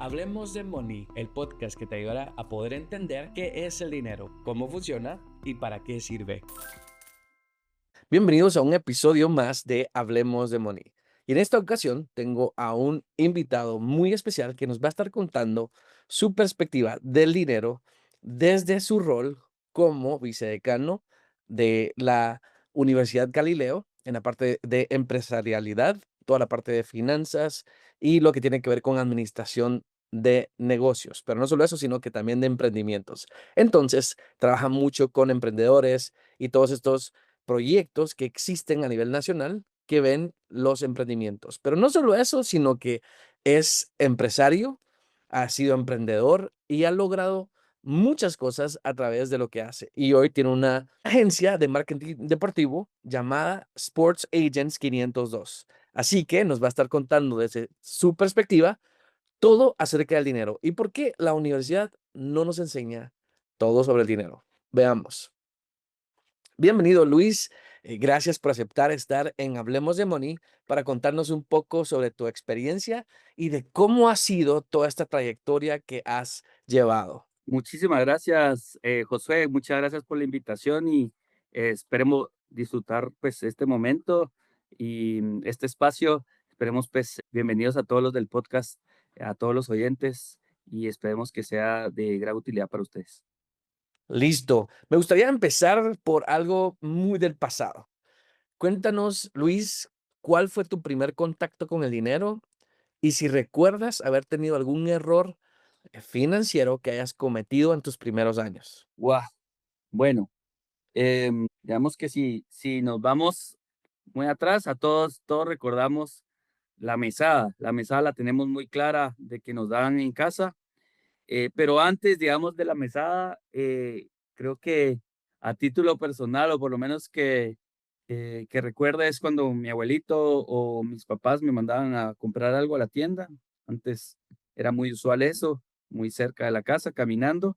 Hablemos de Money, el podcast que te ayudará a poder entender qué es el dinero, cómo funciona y para qué sirve. Bienvenidos a un episodio más de Hablemos de Money. Y en esta ocasión tengo a un invitado muy especial que nos va a estar contando su perspectiva del dinero desde su rol como vicedecano de la Universidad Galileo en la parte de empresarialidad, toda la parte de finanzas y lo que tiene que ver con administración de negocios. Pero no solo eso, sino que también de emprendimientos. Entonces, trabaja mucho con emprendedores y todos estos proyectos que existen a nivel nacional que ven los emprendimientos. Pero no solo eso, sino que es empresario, ha sido emprendedor y ha logrado muchas cosas a través de lo que hace. Y hoy tiene una agencia de marketing deportivo llamada Sports Agents 502. Así que nos va a estar contando desde su perspectiva todo acerca del dinero y por qué la universidad no nos enseña todo sobre el dinero. Veamos. Bienvenido, Luis. Gracias por aceptar estar en Hablemos de Money para contarnos un poco sobre tu experiencia y de cómo ha sido toda esta trayectoria que has llevado. Muchísimas gracias, Josué. Muchas gracias por la invitación y esperemos disfrutar pues este momento y este espacio. Esperemos pues bienvenidos a todos los del podcast, a todos los oyentes y esperemos que sea de gran utilidad para ustedes. Listo. Me gustaría empezar por algo muy del pasado. Cuéntanos, Luis, ¿cuál fue tu primer contacto con el dinero? Y si recuerdas haber tenido algún error financiero que hayas cometido en tus primeros años. Wow. Bueno, digamos que si nos vamos muy atrás, todos recordamos la mesada. La mesada la tenemos muy clara de que nos dan en casa. Pero antes, digamos, de la mesada, creo que a título personal, o por lo menos que recuerda, es cuando mi abuelito o mis papás me mandaban a comprar algo a la tienda. Antes era muy usual eso, muy cerca de la casa, caminando,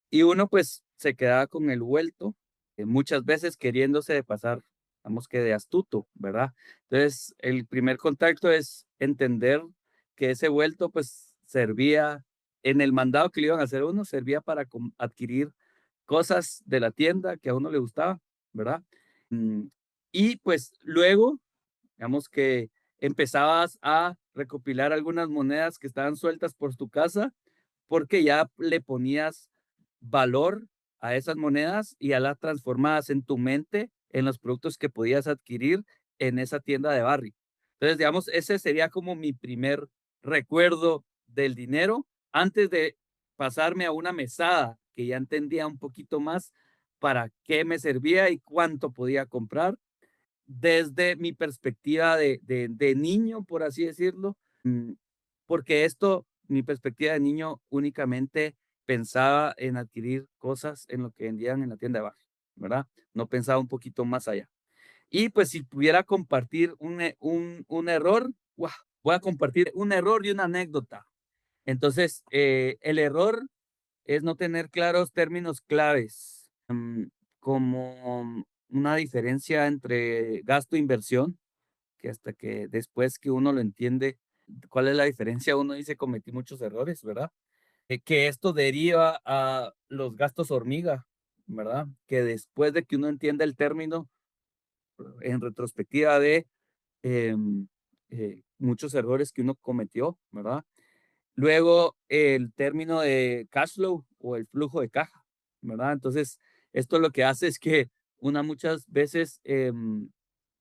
y uno pues se quedaba con el vuelto, muchas veces queriéndose de pasar, digamos que de astuto, ¿verdad? Entonces, el primer contacto es entender que ese vuelto pues servía en el mandado que le iban a hacer a uno, servía para adquirir cosas de la tienda que a uno le gustaba, ¿verdad? Mm, Y pues luego, digamos que empezabas a recopilar algunas monedas que estaban sueltas por tu casa porque ya le ponías valor a esas monedas y ya las transformabas en tu mente en los productos que podías adquirir en esa tienda de barrio. Entonces, digamos, ese sería como mi primer recuerdo del dinero antes de pasarme a una mesada que ya entendía un poquito más para qué me servía y cuánto podía comprar desde mi perspectiva de niño, por así decirlo, porque esto, mi perspectiva de niño únicamente pensaba en adquirir cosas en lo que vendían en la tienda de barrio, ¿verdad? No pensaba un poquito más allá. Y pues si pudiera compartir un error, ¡guau! Voy a compartir un error y una anécdota. Entonces, el error es no tener claros términos claves, como una diferencia entre gasto e inversión, que hasta que después que uno lo entiende, cuál es la diferencia, uno dice cometí muchos errores, ¿verdad? Que esto deriva a los gastos hormiga, ¿verdad? Que después de que uno entienda el término, en retrospectiva de em, muchos errores que uno cometió, ¿verdad? Luego, el término de cash flow o el flujo de caja, ¿verdad? Entonces, esto lo que hace es que una muchas veces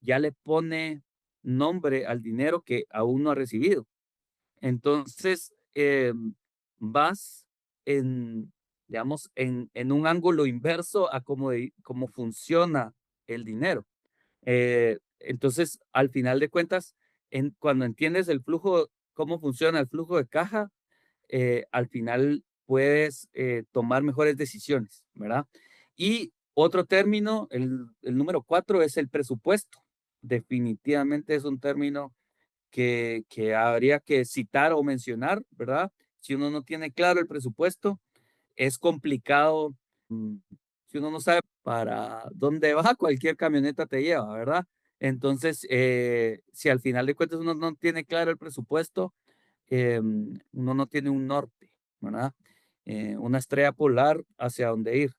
ya le pone nombre al dinero que aún no ha recibido. Entonces, vas en, digamos, en un ángulo inverso a cómo funciona el dinero. Entonces, al final de cuentas, cuando entiendes el flujo, cómo funciona el flujo de caja, al final puedes tomar mejores decisiones, ¿verdad? Y otro término, el número 4, es el presupuesto. Definitivamente es un término que habría que citar o mencionar, ¿verdad? Si uno no tiene claro el presupuesto, es complicado. mm, Si uno no sabe para dónde va, cualquier camioneta te lleva, ¿verdad? Entonces, si al final de cuentas uno no tiene claro el presupuesto, uno no tiene un norte, ¿verdad? Una estrella polar hacia dónde ir.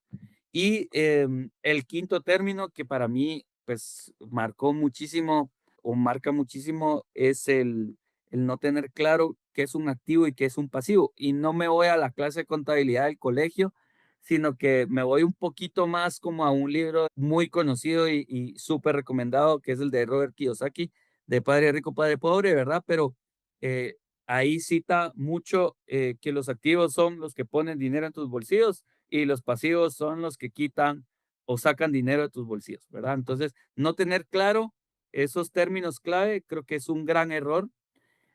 Y el quinto término que para mí, pues, marcó muchísimo o marca muchísimo es el no tener claro qué es un activo y qué es un pasivo. Y no me voy a la clase de contabilidad del colegio, sino que me voy un poquito más como a un libro muy conocido y súper recomendado, que es el de Robert Kiyosaki, de Padre Rico, Padre Pobre, ¿verdad? Pero eh, ahí cita mucho que los activos son los que ponen dinero en tus bolsillos y los pasivos son los que quitan o sacan dinero de tus bolsillos, ¿verdad? Entonces, no tener claro esos términos clave creo que es un gran error.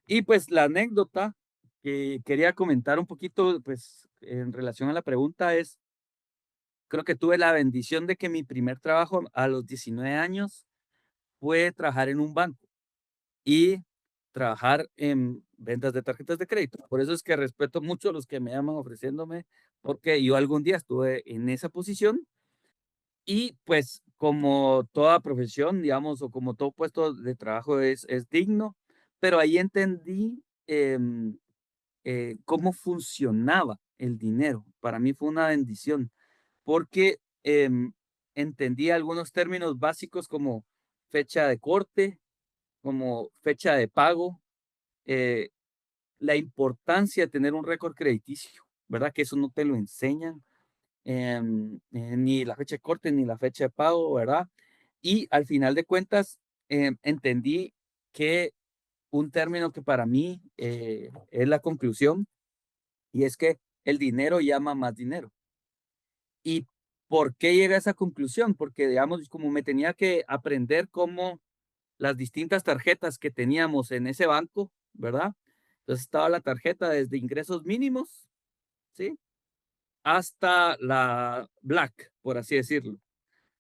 Y pues la anécdota que quería comentar un poquito, pues en relación a la pregunta es, creo que tuve la bendición de que mi primer trabajo a los 19 años fue trabajar en un banco y trabajar en ventas de tarjetas de crédito. Por eso es que respeto mucho a los que me llaman ofreciéndome, porque yo algún día estuve en esa posición y pues como toda profesión, digamos, o como todo puesto de trabajo es digno, pero ahí entendí cómo funcionaba el dinero. Para mí fue una bendición porque entendí algunos términos básicos como fecha de corte, como fecha de pago, eh, la importancia de tener un récord crediticio, ¿verdad? Que eso no te lo enseñan, ni la fecha de corte, ni la fecha de pago, ¿verdad? Y al final de cuentas, entendí que un término que para mí es la conclusión, y es que el dinero llama más dinero. ¿Y por qué llegué a esa conclusión? Porque, digamos, como me tenía que aprender cómo las distintas tarjetas que teníamos en ese banco, ¿verdad? Entonces estaba la tarjeta desde ingresos mínimos, ¿sí? Hasta la Black, por así decirlo.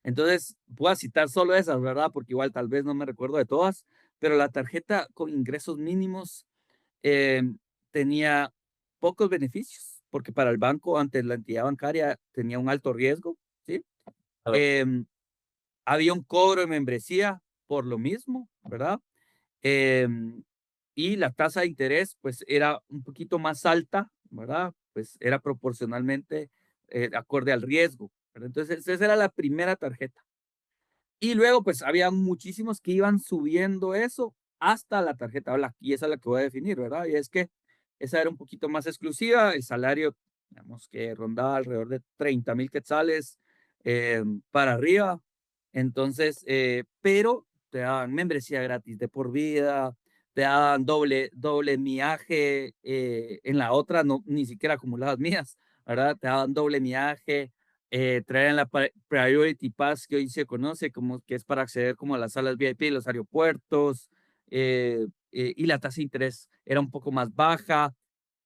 Entonces, voy a citar solo esas, ¿verdad? Porque igual tal vez no me recuerdo de todas, pero la tarjeta con ingresos mínimos eh, tenía pocos beneficios, porque para el banco, ante la entidad bancaria, tenía un alto riesgo, ¿sí? Claro. Em, Había un cobro de membresía por lo mismo, ¿verdad? Em, y la tasa de interés, pues, era un poquito más alta, ¿verdad? Pues, era proporcionalmente, acorde al riesgo, ¿verdad? Entonces, esa era la primera tarjeta. Y luego, pues, había muchísimos que iban subiendo eso hasta la tarjeta Black, y esa es la que voy a definir, ¿verdad? Y es que esa era un poquito más exclusiva, el salario, digamos que rondaba alrededor de 30,000 quetzales para arriba. Entonces, pero te daban membresía gratis de por vida, te daban doble miaje, en la otra no, ni siquiera acumulabas mías, ¿verdad? Te daban doble miaje, traían la Priority Pass que hoy se conoce como que es para acceder como a las salas VIP de los aeropuertos, y la tasa de interés era un poco más baja,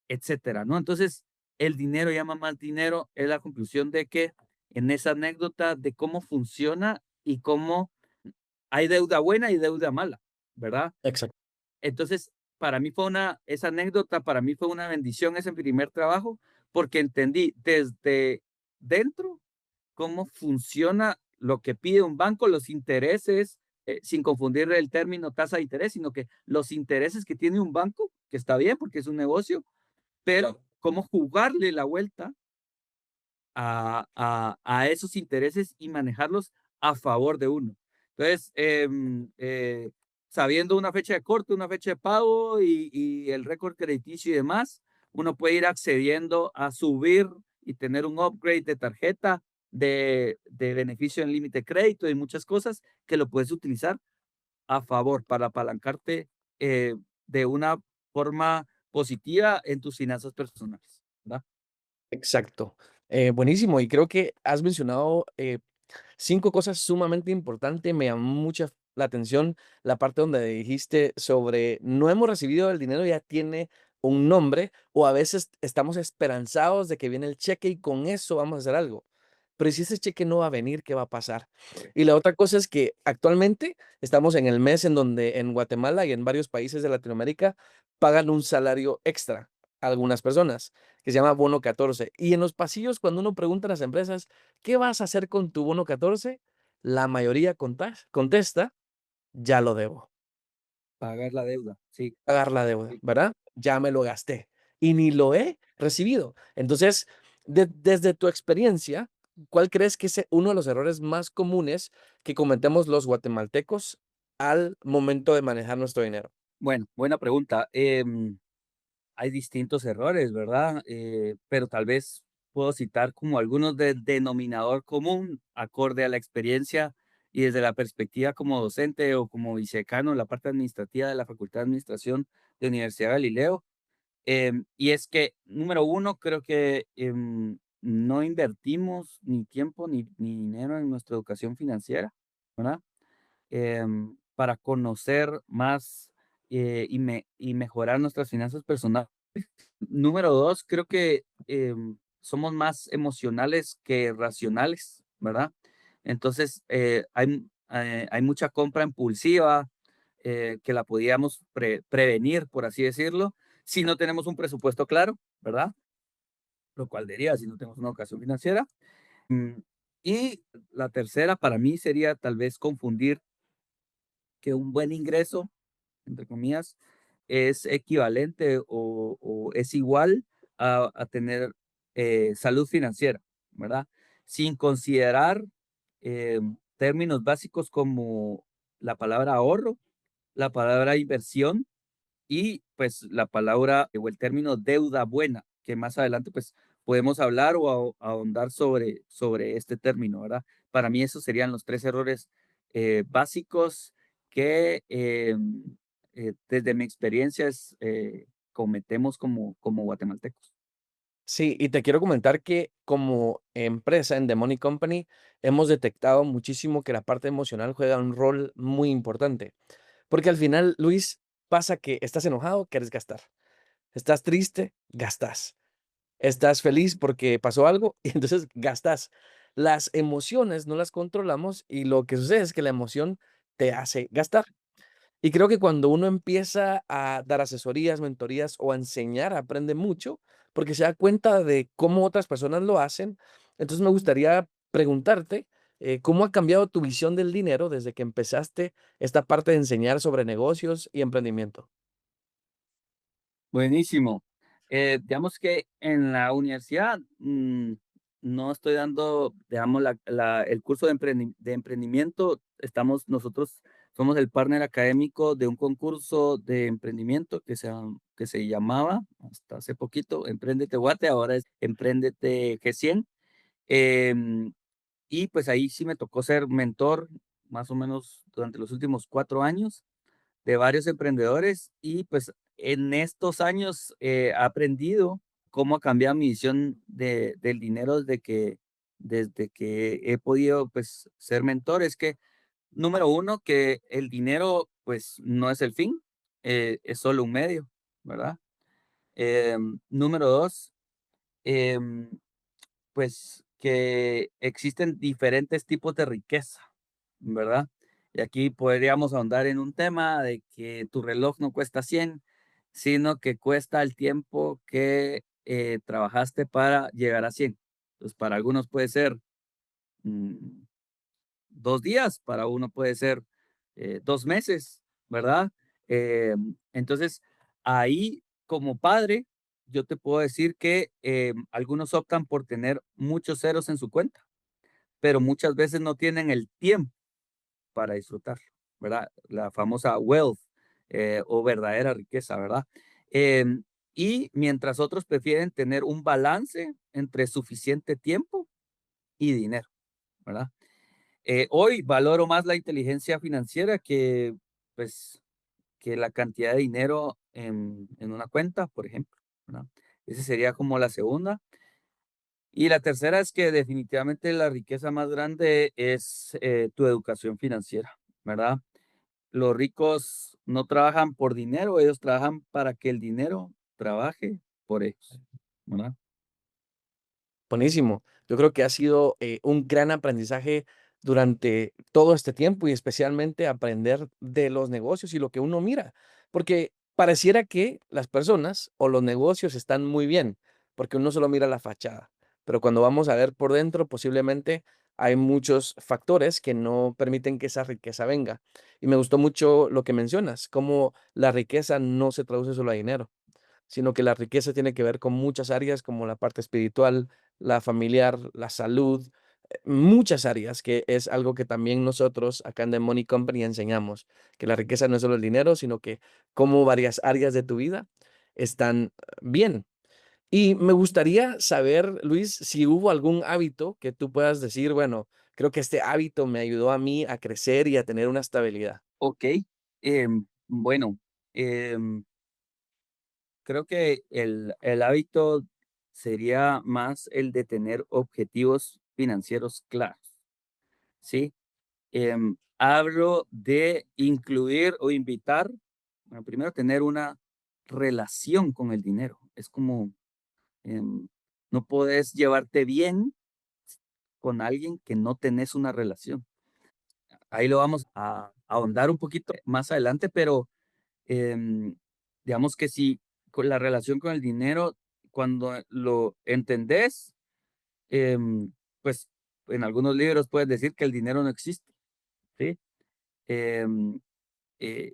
etcétera, ¿no? Entonces, el dinero llama más dinero, es la conclusión de que en esa anécdota de cómo funciona y cómo hay deuda buena y deuda mala, ¿verdad? Exacto. Entonces, para mí fue esa anécdota para mí fue una bendición ese primer trabajo, porque entendí desde dentro cómo funciona lo que pide un banco, los intereses, sin confundir el término tasa de interés, sino que los intereses que tiene un banco, que está bien porque es un negocio, pero cómo jugarle la vuelta a esos intereses y manejarlos a favor de uno. Entonces, sabiendo una fecha de corte, una fecha de pago y el récord crediticio y demás, uno puede ir accediendo a subir y tener un upgrade de tarjeta de beneficio en límite de crédito y muchas cosas que lo puedes utilizar a favor para apalancarte de una forma positiva en tus finanzas personales, ¿verdad? Exacto. Buenísimo. Y creo que has mencionado 5 cosas sumamente importantes. Me llamó mucha la atención la parte donde dijiste sobre no hemos recibido el dinero, ya tiene un nombre, o a veces estamos esperanzados de que viene el cheque y con eso vamos a hacer algo. Pero ¿y si ese cheque no va a venir, qué va a pasar? Y la otra cosa es que actualmente estamos en el mes en donde en Guatemala y en varios países de Latinoamérica pagan un salario extra a algunas personas, que se llama bono 14. Y en los pasillos, cuando uno pregunta a las empresas, ¿qué vas a hacer con tu bono 14? La mayoría contesta, ya lo debo, Pagar la deuda, sí. pagar la deuda, Sí, ¿verdad? ya me lo gasté y ni lo he recibido. Entonces, desde tu experiencia, ¿cuál crees que es uno de los errores más comunes que cometemos los guatemaltecos al momento de manejar nuestro dinero? Bueno, buena pregunta. Hay distintos errores, ¿verdad? Pero tal vez puedo citar como algunos de denominador común, acorde a la experiencia y desde la perspectiva como docente o como vicedecano en la parte administrativa de la Facultad de Administración de Universidad de Galileo. Y es que, número uno, creo que no invertimos ni tiempo ni dinero en nuestra educación financiera, ¿verdad? Para conocer más y mejorar nuestras finanzas personales. Número 2, creo que, somos más emocionales que racionales, ¿verdad? Entonces, hay mucha compra impulsiva, que la podíamos prevenir, por así decirlo, si no tenemos un presupuesto claro, ¿verdad? Lo cual diría, si no tenemos una educación financiera. Mm, y la tercera, para mí, sería tal vez confundir que un buen ingreso, entre comillas, es equivalente o es igual a tener salud financiera, ¿verdad? Sin considerar términos básicos como la palabra ahorro, la palabra inversión y pues la palabra o el término deuda buena, que más adelante pues podemos hablar o ahondar sobre este término, ¿verdad? Para mí esos serían los tres errores básicos que desde mi experiencia cometemos como guatemaltecos. Sí, y te quiero comentar que como empresa en The Money Company hemos detectado muchísimo que la parte emocional juega un rol muy importante. Porque al final, Luis, pasa que estás enojado, quieres gastar. Estás triste, gastas. Estás feliz porque pasó algo y entonces gastas. Las emociones no las controlamos y lo que sucede es que la emoción te hace gastar. Y creo que cuando uno empieza a dar asesorías, mentorías o a enseñar, aprende mucho porque se da cuenta de cómo otras personas lo hacen. Entonces me gustaría preguntarte, ¿cómo ha cambiado tu visión del dinero desde que empezaste esta parte de enseñar sobre negocios y emprendimiento? Buenísimo. Digamos que en la universidad no estoy dando, digamos, el curso de emprendimiento. Nosotros somos el partner académico de un concurso de emprendimiento que se llamaba hasta hace poquito Emprendete Guate, ahora es Emprendete G100. Em, y pues ahí sí me tocó ser mentor más o menos durante los últimos 4 años de varios emprendedores y pues en estos años he aprendido cómo ha cambiado mi visión del dinero desde que he podido pues ser mentor. Es que número uno, que el dinero pues no es el fin, es solo un medio, ¿verdad? Número dos, em, pues que existen diferentes tipos de riqueza, ¿verdad? Y aquí podríamos ahondar en un tema de que tu reloj no cuesta 100, sino que cuesta el tiempo que trabajaste para llegar a 100. Entonces, para algunos puede ser 2 días, para uno puede ser 2 meses, ¿verdad? Entonces, ahí como padre, yo te puedo decir que algunos optan por tener muchos ceros en su cuenta, pero muchas veces no tienen el tiempo para disfrutar, ¿verdad? La famosa wealth o verdadera riqueza, ¿verdad? Em, y mientras otros prefieren tener un balance entre suficiente tiempo y dinero, ¿verdad? Hoy valoro más la inteligencia financiera pues, que la cantidad de dinero en una cuenta, por ejemplo, ¿verdad? Esa sería como la segunda. Y la tercera es que definitivamente la riqueza más grande es tu educación financiera, ¿verdad? Los ricos no trabajan por dinero, ellos trabajan para que el dinero trabaje por ellos, ¿verdad? Buenísimo. Yo creo que ha sido un gran aprendizaje durante todo este tiempo y especialmente aprender de los negocios y lo que uno mira, porque pareciera que las personas o los negocios están muy bien, porque uno solo mira la fachada, pero cuando vamos a ver por dentro, posiblemente hay muchos factores que no permiten que esa riqueza venga. Y me gustó mucho lo que mencionas, cómo la riqueza no se traduce solo a dinero. sino que la riqueza tiene que ver con muchas áreas como la parte espiritual, la familiar, la salud, muchas áreas, que es algo que también nosotros acá en The Money Company enseñamos, que la riqueza no es solo el dinero, sino que cómo varias áreas de tu vida están bien. Y me gustaría saber, Luis, si hubo algún hábito que tú puedas decir, bueno, creo que este hábito me ayudó a mí a crecer y a tener una estabilidad. Ok, bueno, em, creo que el hábito sería más el de tener objetivos financieros claros, ¿sí? Hablo de incluir o invitar, bueno, primero tener una relación con el dinero. Es como, no puedes llevarte bien con alguien que no tenés una relación. Ahí lo vamos a ahondar un poquito más adelante, pero em, digamos que si con la relación con el dinero, cuando lo entendés, em, pues en algunos libros puedes decir que el dinero no existe, ¿sí? Em, eh,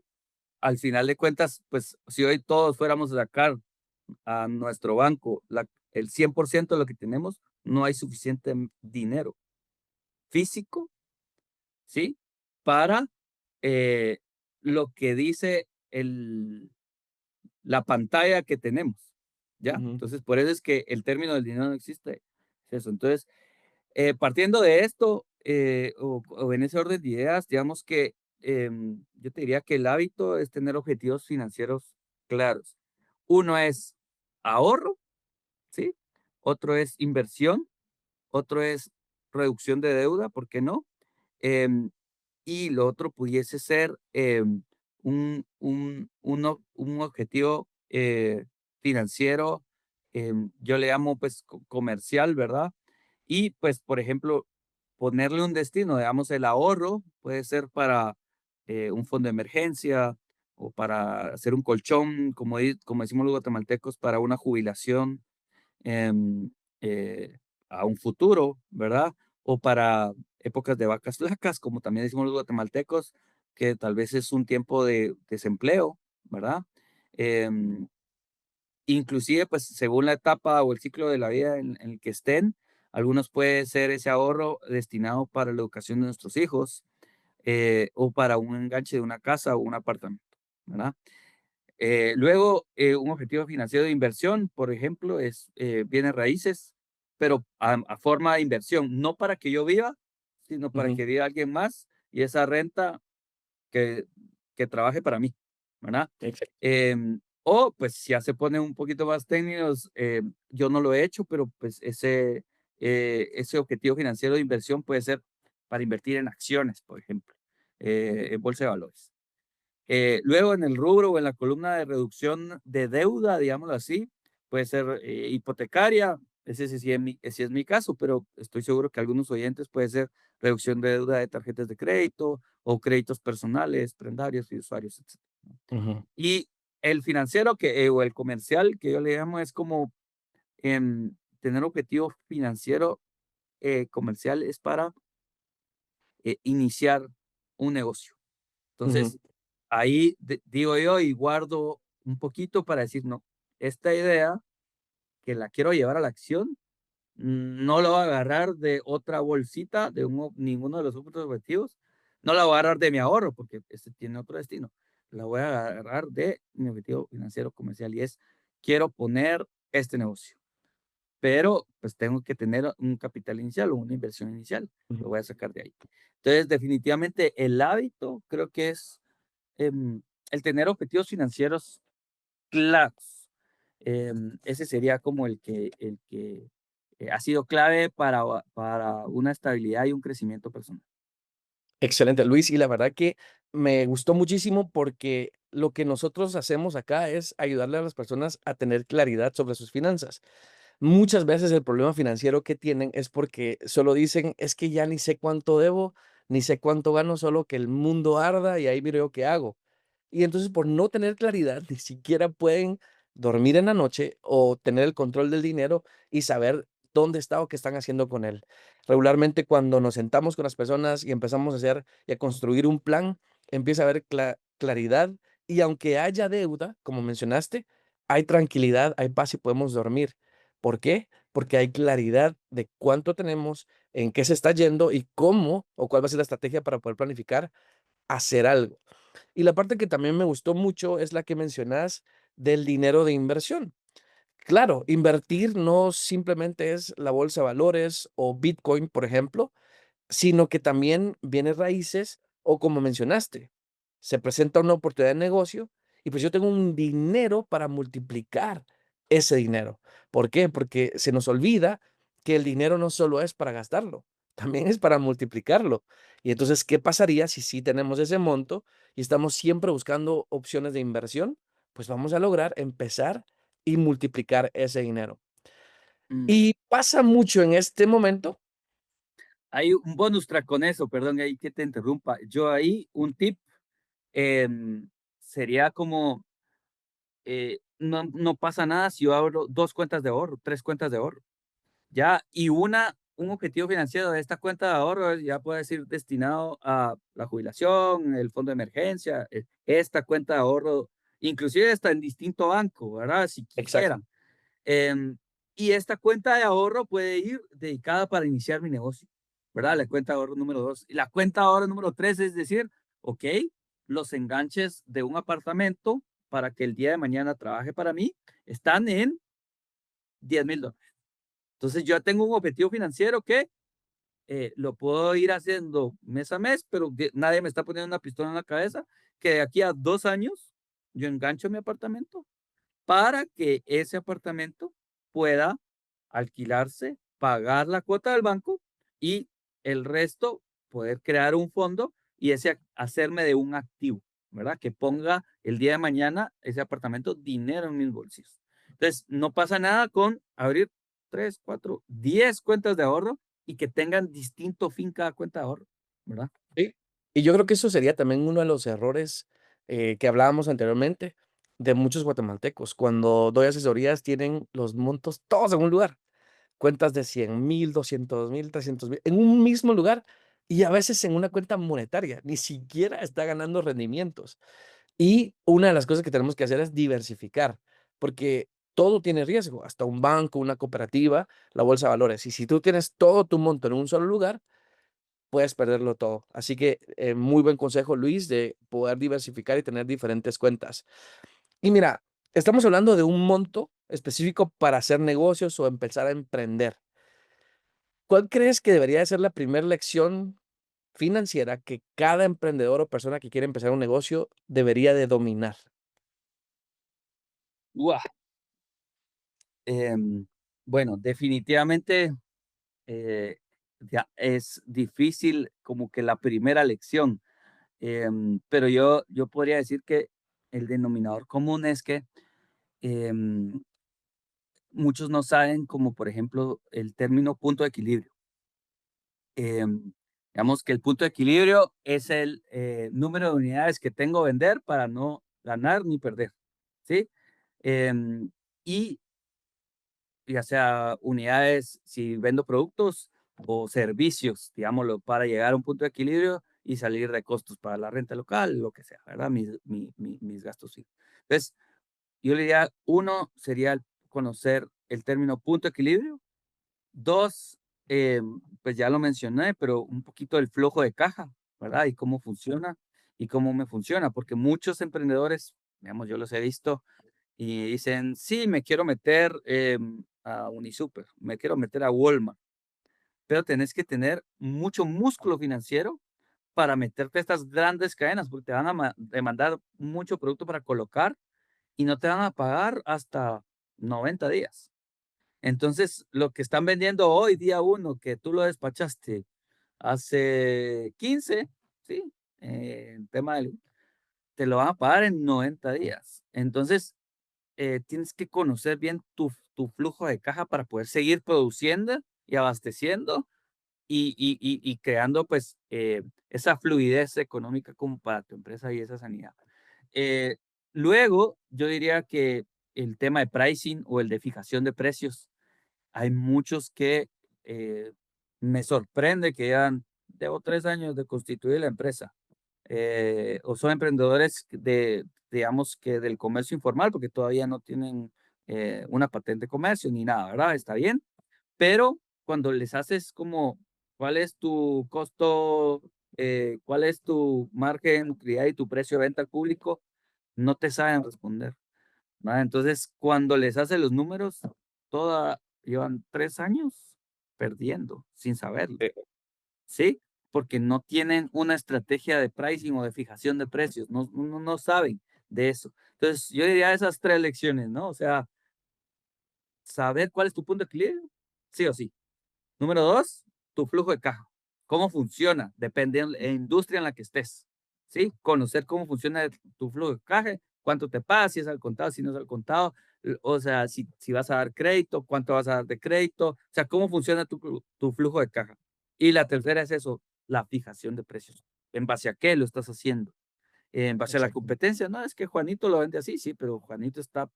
Al final de cuentas, pues si hoy todos fuéramos a sacar a nuestro banco el 100% de lo que tenemos, no hay suficiente dinero físico, ¿sí? Para eh, lo que dice la pantalla que tenemos, ¿ya? Ujú, Entonces, por eso es que el término del dinero no existe. Es eso. Entonces, partiendo de esto, o en ese orden de ideas, digamos que yo te diría que el hábito es tener objetivos financieros claros. Uno es ahorro, ¿sí? Otro es inversión, otro es reducción de deuda, ¿por qué no? Em, y lo otro pudiese ser un objetivo financiero, yo le llamo pues comercial, ¿verdad? Y pues, por ejemplo, ponerle un destino, digamos, el ahorro puede ser para un fondo de emergencia o para hacer un colchón, como decimos los guatemaltecos, para una jubilación em, eh, a un futuro, ¿verdad? O para épocas de vacas flacas, como también decimos los guatemaltecos, que tal vez es un tiempo de desempleo, ¿verdad? Em, Inclusive, pues según la etapa o el ciclo de la vida en el que estén, algunos puede ser ese ahorro destinado para la educación de nuestros hijos o para un enganche de una casa o un apartamento, ¿verdad? Luego, un objetivo financiero de inversión, por ejemplo, es bienes raíces, pero a forma de inversión, no para que yo viva, sino para ujú, que viva alguien más y esa renta que, que trabaje para mí, ¿verdad? exacto. O pues si ya se ponen un poquito más técnicos, yo no lo he hecho, pero pues ese objetivo financiero de inversión puede ser para invertir en acciones, por ejemplo, en bolsa de valores. Luego en el rubro o en la columna de reducción de deuda, digámoslo así, puede ser hipotecaria, ese sí es mi caso, pero estoy seguro que algunos oyentes puede ser reducción de deuda de tarjetas de crédito o créditos personales, prendarios y usuarios, etc. Ujú, Y el financiero o el comercial, que yo le llamo, es como tener objetivo financiero comercial es para iniciar un negocio. ujú, Entonces, ahí digo yo y guardo un poquito para decir, no, esta idea que la quiero llevar a la acción, no la voy a agarrar de otra bolsita, ninguno de los otros objetivos, no la voy a agarrar de mi ahorro, porque este tiene otro destino. La voy a agarrar de mi objetivo financiero comercial y es, quiero poner este negocio, pero pues tengo que tener un capital inicial o una inversión inicial, ujú. lo voy a sacar de ahí. Entonces, definitivamente el hábito creo que es el tener objetivos financieros claros. Ese sería como el que ha sido clave para una estabilidad y un crecimiento personal. Excelente, Luis. Y la verdad que me gustó muchísimo porque lo que nosotros hacemos acá es ayudarle a las personas a tener claridad sobre sus finanzas. Muchas veces el problema financiero que tienen es porque solo dicen, es que ya ni sé cuánto debo, ni sé cuánto gano, solo que el mundo arda y ahí miro yo qué hago. Y entonces por no tener claridad, ni siquiera pueden dormir en la noche o tener el control del dinero y saber dónde está o qué están haciendo con él. Regularmente cuando nos sentamos con las personas y empezamos a hacer y a construir un plan, empieza a haber claridad y aunque haya deuda, como mencionaste, hay tranquilidad, hay paz y podemos dormir. ¿Por qué? Porque hay claridad de cuánto tenemos, en qué se está yendo y cómo o cuál va a ser la estrategia para poder planificar hacer algo. Y la parte que también me gustó mucho es la que mencionas del dinero de inversión. Claro, invertir no simplemente es la bolsa de valores o Bitcoin, por ejemplo, sino que también bienes raíces o como mencionaste, se presenta una oportunidad de negocio y pues yo tengo un dinero para multiplicar ese dinero. ¿Por qué? Porque se nos olvida que el dinero no solo es para gastarlo, también es para multiplicarlo. Y entonces, ¿qué pasaría si sí tenemos ese monto y estamos siempre buscando opciones de inversión? Pues vamos a lograr empezar y multiplicar ese dinero. Mm. Y pasa mucho en este momento. Hay un bonus track con eso, perdón, ahí que te interrumpa. Yo ahí, un tip sería como, no pasa nada si yo abro 2 cuentas de ahorro, 3 cuentas de ahorro, ya, y un objetivo financiero de esta cuenta de ahorro ya puede ser destinado a la jubilación, el fondo de emergencia, esta cuenta de ahorro, inclusive está en distinto banco, ¿verdad? Si Exacto. quisieran. Em, y esta cuenta de ahorro puede ir dedicada para iniciar mi negocio, ¿verdad? La cuenta de ahorro número 2. Y la cuenta de ahorro número 3 es decir, ok, los enganches de un apartamento para que el día de mañana trabaje para mí están en $10,000. Entonces yo tengo un objetivo financiero que lo puedo ir haciendo mes a mes, pero nadie me está poniendo una pistola en la cabeza, que de aquí a 2 años yo engancho mi apartamento para que ese apartamento pueda alquilarse, pagar la cuota del banco y el resto poder crear un fondo y ese hacerme de un activo, ¿verdad? Que ponga el día de mañana ese apartamento dinero en mis bolsillos. Entonces, no pasa nada con abrir 3, 4, 10 cuentas de ahorro y que tengan distinto fin cada cuenta de ahorro, ¿verdad? Sí, y yo creo que eso sería también uno de los errores, que hablábamos anteriormente, de muchos guatemaltecos. Cuando doy asesorías, tienen los montos todos en un lugar, cuentas de 100,000, 200,000, 300,000, en un mismo lugar, y a veces en una cuenta monetaria, ni siquiera está ganando rendimientos. Y una de las cosas que tenemos que hacer es diversificar, porque todo tiene riesgo, hasta un banco, una cooperativa, la bolsa de valores. Y si tú tienes todo tu monto en un solo lugar, puedes perderlo todo. Así que muy buen consejo, Luis, de poder diversificar y tener diferentes cuentas. Y mira, estamos hablando de un monto específico para hacer negocios o empezar a emprender. ¿Cuál crees que debería de ser la primera lección financiera que cada emprendedor o persona que quiere empezar un negocio debería de dominar? Uah, bueno, definitivamente eh, ya es difícil como que la primera lección, pero yo podría decir que el denominador común es que em, muchos no saben como por ejemplo el término punto de equilibrio. Digamos que el punto de equilibrio es el número de unidades que tengo que vender para no ganar ni perder, ¿sí? Em, y ya sea unidades, si vendo productos o servicios, digámoslo, para llegar a un punto de equilibrio y salir de costos para la renta local, lo que sea, ¿verdad? Mis gastos fijos. Entonces, yo le diría, uno sería conocer el término punto de equilibrio. Dos, pues ya lo mencioné, pero un poquito del flujo de caja, ¿verdad? Y cómo funciona y cómo me funciona, porque muchos emprendedores, digamos, yo los he visto y dicen, sí, me quiero meter a Unisuper, me quiero meter a Walmart, pero tenés que tener mucho músculo financiero para meterte a estas grandes cadenas, porque te van a demandar mucho producto para colocar y no te van a pagar hasta 90 días. Entonces, lo que están vendiendo hoy, día uno, que tú lo despachaste hace 15, ¿sí? El tema te lo van a pagar en 90 días. Entonces, tienes que conocer bien tu flujo de caja para poder seguir produciendo y abasteciendo y creando pues esa fluidez económica como para tu empresa y esa sanidad. Eh, Luego, yo diría que el tema de pricing o el de fijación de precios, hay muchos que me sorprende que llevan, debo 3 años de constituir la empresa, o son emprendedores de digamos que del comercio informal, porque todavía no tienen una patente de comercio ni nada, ¿verdad? Está bien, pero cuando les haces como, ¿cuál es tu costo, cuál es tu margen de utilidad y tu precio de venta al público? No te saben responder, ¿verdad? Entonces, cuando les haces los números, llevan 3 años perdiendo sin saberlo. Eh, ¿Sí? Porque no tienen una estrategia de pricing o de fijación de precios, no saben de eso. Entonces, yo diría esas 3 lecciones, ¿no? O sea, saber cuál es tu punto de equilibrio, sí o sí. Número 2, tu flujo de caja. ¿Cómo funciona? Depende de la industria en la que estés, ¿sí? Conocer cómo funciona tu flujo de caja, cuánto te pagas, si es al contado, si no es al contado, o sea, si vas a dar crédito, cuánto vas a dar de crédito, o sea, cómo funciona tu flujo de caja. Y la tercera es eso, la fijación de precios. ¿En base a qué lo estás haciendo? En base a la Exacto. competencia, no, es que Juanito lo vende así, sí, pero Juanito está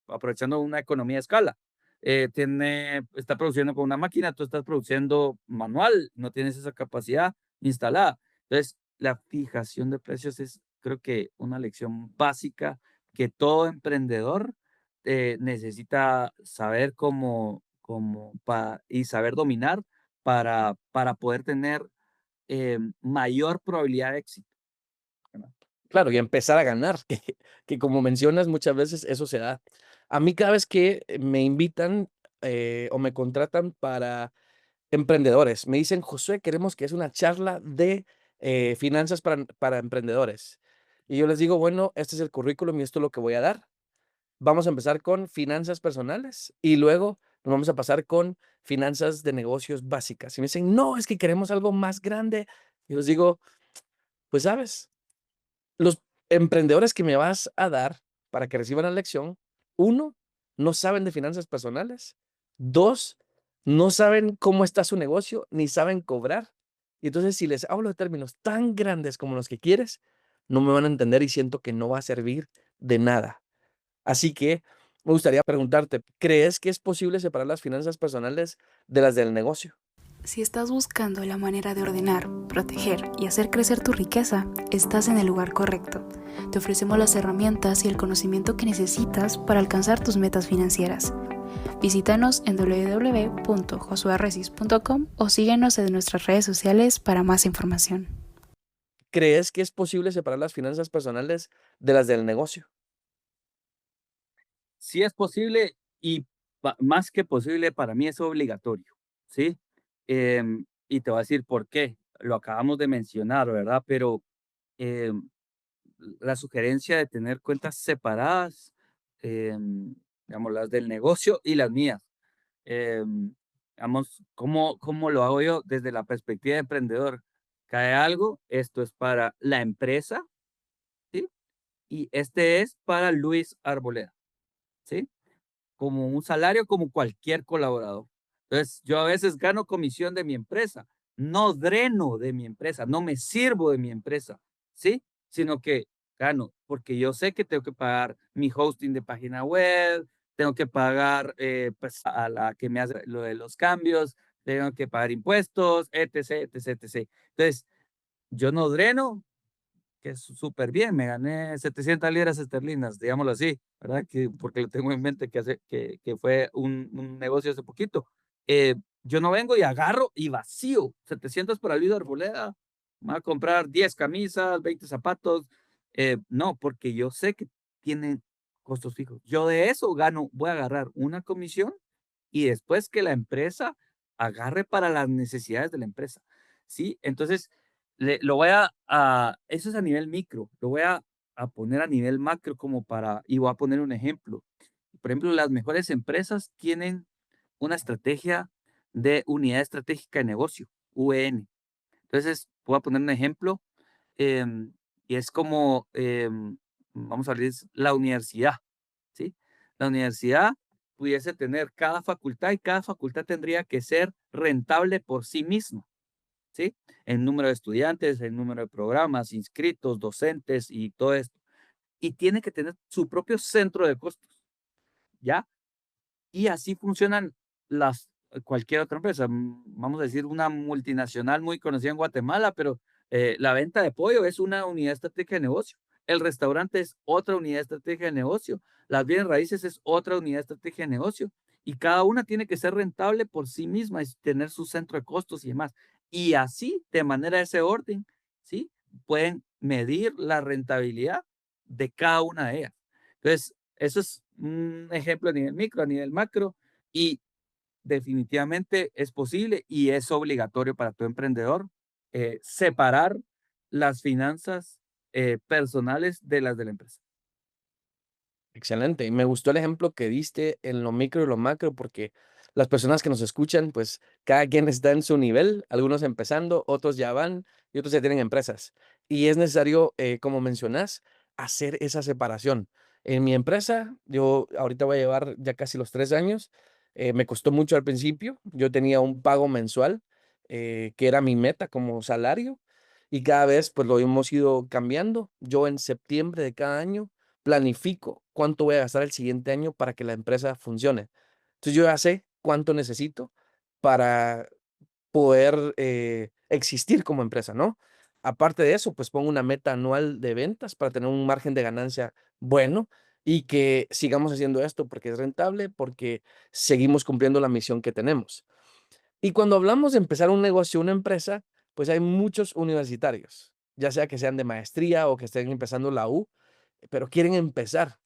aprovechando una economía de escala. Está produciendo con una máquina, tú estás produciendo manual, no tienes esa capacidad instalada. Entonces, la fijación de precios es, creo que, una lección básica que todo emprendedor necesita saber y saber dominar para poder tener mayor probabilidad de éxito, ¿verdad? Claro, y empezar a ganar, que como mencionas, muchas veces eso se da. A mí cada vez que me invitan, o me contratan para emprendedores, me dicen: "Josué, queremos que es una charla de, finanzas para emprendedores". Y yo les digo: "Bueno, este es el currículum y esto es lo que voy a dar. Vamos a empezar con finanzas personales y luego nos vamos a pasar con finanzas de negocios básicas". Y me dicen: "No, es que queremos algo más grande". Y les digo: "Pues, ¿sabes? Los emprendedores que me vas a dar para que reciban la lección, uno, no saben de finanzas personales. Dos, no saben cómo está su negocio, ni saben cobrar. Y entonces, si les hablo de términos tan grandes como los que quieres, no me van a entender y siento que no va a servir de nada. Así que me gustaría preguntarte, ¿crees que es posible separar las finanzas personales de las del negocio? Si estás buscando la manera de ordenar, proteger y hacer crecer tu riqueza, estás en el lugar correcto. Te ofrecemos las herramientas y el conocimiento que necesitas para alcanzar tus metas financieras. Visítanos en www.josuarresis.com o síguenos en nuestras redes sociales para más información. ¿Crees que es posible separar las finanzas personales de las del negocio? Sí es posible y más que posible, para mí es obligatorio, ¿sí? Y te voy a decir por qué. Lo acabamos de mencionar, ¿verdad? Pero em, la sugerencia de tener cuentas separadas, digamos, las del negocio y las mías. Digamos, ¿cómo lo hago yo desde la perspectiva de emprendedor? Cae algo, esto es para la empresa, ¿sí? Y este es para Luis Arboleda, ¿sí? Como un salario como cualquier colaborador. Entonces, yo a veces gano comisión de mi empresa, no dreno de mi empresa, no me sirvo de mi empresa, ¿sí? Sino que gano porque yo sé que tengo que pagar mi hosting de página web, tengo que pagar pues, a la que me hace lo de los cambios, tengo que pagar impuestos, etc, etc, etc. Entonces, yo no dreno, que es súper bien, me gané 700 libras esterlinas, digámoslo así, ¿verdad? Porque lo tengo en mente que fue un negocio hace poquito. Yo no vengo y agarro y vacío 700 para Luis Arboleda, me voy a comprar 10 camisas, 20 zapatos. No, porque yo sé que tienen costos fijos. Yo de eso gano, voy a agarrar una comisión y después que la empresa agarre para las necesidades de la empresa. ¿Sí? Entonces, lo voy eso es a nivel micro, lo voy a poner a nivel macro y voy a poner un ejemplo. Por ejemplo, las mejores empresas tienen una estrategia de unidad estratégica de negocio, UN. Entonces, voy a poner un ejemplo, y es como, vamos a abrir la universidad, ¿sí? La universidad pudiese tener cada facultad y cada facultad tendría que ser rentable por sí misma, ¿sí? El número de estudiantes, el número de programas, inscritos, docentes y todo esto. Y tiene que tener su propio centro de costos, ¿ya? Y así funcionan cualquier otra empresa. Vamos a decir una multinacional muy conocida en Guatemala, pero la venta de pollo es una unidad estratégica de negocio. el restaurante es otra unidad de estrategia de negocio, las bienes raíces es otra unidad de estrategia de negocio, y cada una tiene que ser rentable por sí misma y tener su centro de costos y demás. Y así, de manera de ese orden, ¿sí? Pueden medir la rentabilidad de cada una de ellas. Entonces, eso es un ejemplo a nivel micro, a nivel macro, y definitivamente es posible y es obligatorio para tu emprendedor separar las finanzas personales de las de la empresa. Excelente. Y me gustó el ejemplo que diste en lo micro y lo macro, porque las personas que nos escuchan, pues cada quien está en su nivel, algunos empezando, otros ya van y otros ya tienen empresas. Y es necesario, como mencionas, hacer esa separación. En mi empresa, yo ahorita voy a llevar ya casi los 3 años. Me costó mucho al principio. Yo tenía un pago mensual, que era mi meta como salario, y cada vez pues lo hemos ido cambiando. Yo en septiembre de cada año planifico cuánto voy a gastar el siguiente año para que la empresa funcione. Entonces yo ya sé cuánto necesito para poder existir como empresa, ¿no? Aparte de eso, pues pongo una meta anual de ventas para tener un margen de ganancia bueno y que sigamos haciendo esto porque es rentable, porque seguimos cumpliendo la misión que tenemos. Y cuando hablamos de empezar un negocio, una empresa, pues hay muchos universitarios, ya sea que sean de maestría o que estén empezando la U, pero quieren empezar,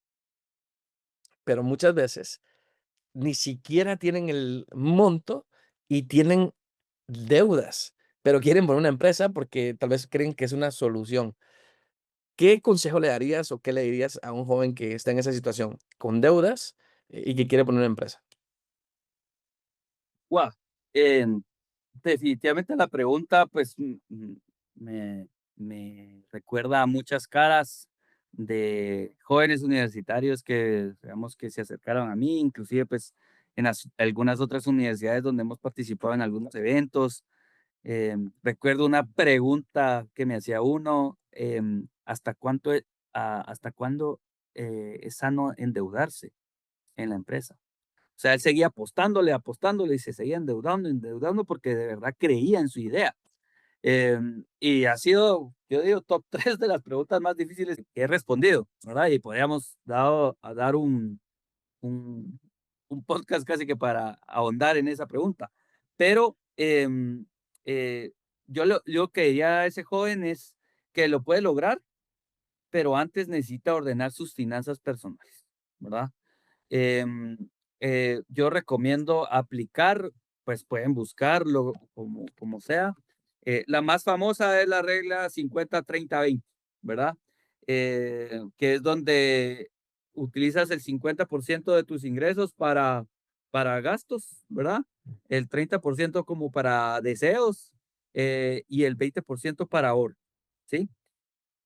pero muchas veces ni siquiera tienen el monto y tienen deudas, pero quieren poner una empresa porque tal vez creen que es una solución. ¿Qué consejo le darías o qué le dirías a un joven que está en esa situación con deudas y que quiere poner una empresa? Wow. Definitivamente la pregunta, pues, me, me recuerda a muchas caras de jóvenes universitarios que, digamos, que se acercaron a mí, inclusive, pues, en algunas otras universidades donde hemos participado en algunos eventos. Recuerdo una pregunta que me hacía uno, ¿hasta cuándo es sano endeudarse en la empresa? O sea, él seguía apostándole, apostándole y se seguía endeudando, endeudando porque de verdad creía en su idea. Y ha sido, yo digo, top 3 de las preguntas más difíciles que he respondido, ¿verdad? Y podríamos dar un, un podcast casi que para ahondar en esa pregunta. Pero yo que diría a ese joven es que lo puede lograr, pero antes necesita ordenar sus finanzas personales, ¿verdad? Em, yo recomiendo aplicar, pues pueden buscarlo como sea. La más famosa es la regla 50-30-20, ¿verdad? Que es donde utilizas el 50% de tus ingresos para gastos, ¿verdad? El 30% como para deseos y el 20% para ahorro, ¿sí?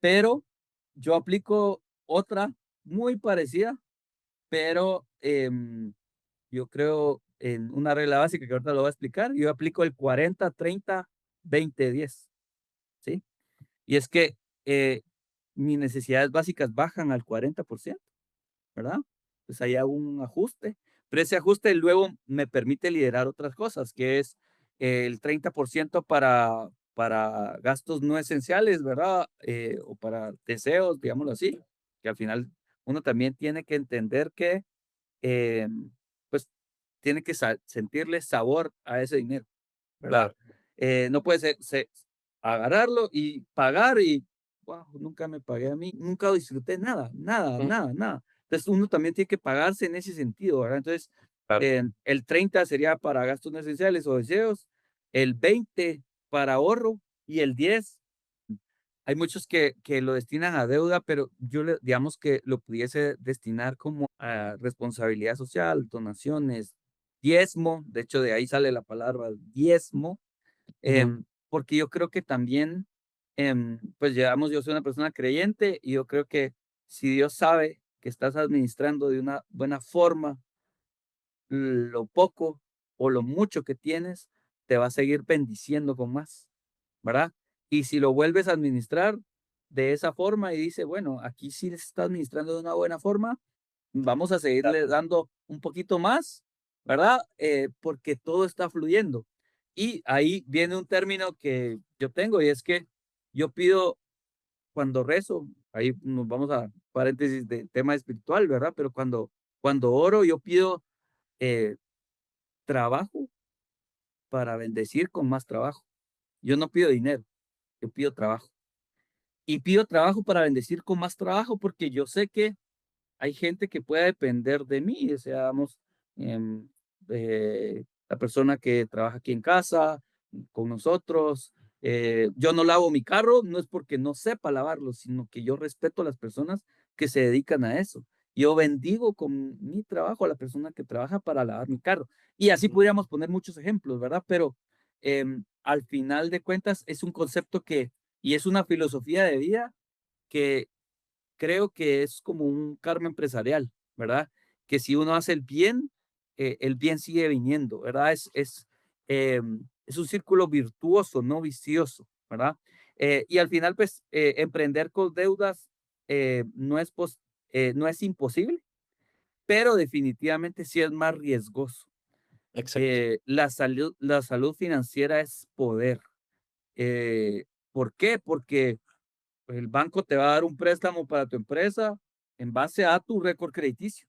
Pero yo aplico otra muy parecida, pero yo creo en una regla básica que ahorita lo voy a explicar. Yo aplico el 40-30-20-10, ¿sí? Y es que mis necesidades básicas bajan al 40%, ¿verdad? Pues ahí hago un ajuste, pero ese ajuste luego me permite liderar otras cosas, que es el 30% para gastos no esenciales, ¿verdad? O para deseos, digámoslo así, que al final uno también tiene que entender que eh, pues tiene que sentirle sabor a ese dinero, ¿verdad? Claro. No puede agarrarlo y pagar y, wow, nunca me pagué a mí, nunca disfruté nada, nada, Mm, nada, nada. Entonces uno también tiene que pagarse en ese sentido, ¿verdad? Entonces, claro. el 30 sería para gastos no esenciales o deseos, el 20 para ahorro y el 10 hay muchos que lo destinan a deuda, pero yo digamos que lo pudiese destinar como a responsabilidad social, donaciones, diezmo, de hecho de ahí sale la palabra diezmo, Ujú. porque yo creo que también, pues digamos, yo soy una persona creyente y yo creo que si Dios sabe que estás administrando de una buena forma lo poco o lo mucho que tienes, te va a seguir bendiciendo con más, ¿verdad? Y si lo vuelves a administrar de esa forma y dice, bueno, aquí sí se está administrando de una buena forma, vamos a seguirle dando un poquito más, ¿verdad? Porque todo está fluyendo. Y ahí viene un término que yo tengo y es que yo pido cuando rezo, ahí nos vamos a paréntesis de tema espiritual, ¿verdad? Pero cuando oro, yo pido eh, trabajo para bendecir con más trabajo. Yo no pido dinero, yo pido trabajo. Y pido trabajo para bendecir con más trabajo porque yo sé que hay gente que puede depender de mí, o sea, vamos, em, la persona que trabaja aquí en casa, con nosotros. Yo no lavo mi carro, no es porque no sepa lavarlo, sino que yo respeto a las personas que se dedican a eso. Yo bendigo con mi trabajo a la persona que trabaja para lavar mi carro. Y así Ujú. podríamos poner muchos ejemplos, ¿verdad? Pero al final de cuentas es un concepto y es una filosofía de vida que creo que es como un karma empresarial, ¿verdad? Que si uno hace el bien sigue viniendo, ¿verdad? Es un círculo virtuoso, no vicioso, ¿verdad? Y al final, pues, emprender con deudas no es imposible, pero definitivamente sí es más riesgoso. Exacto. La salud financiera es poder. Eh, ¿Por qué? Porque pues el banco te va a dar un préstamo para tu empresa en base a tu récord crediticio.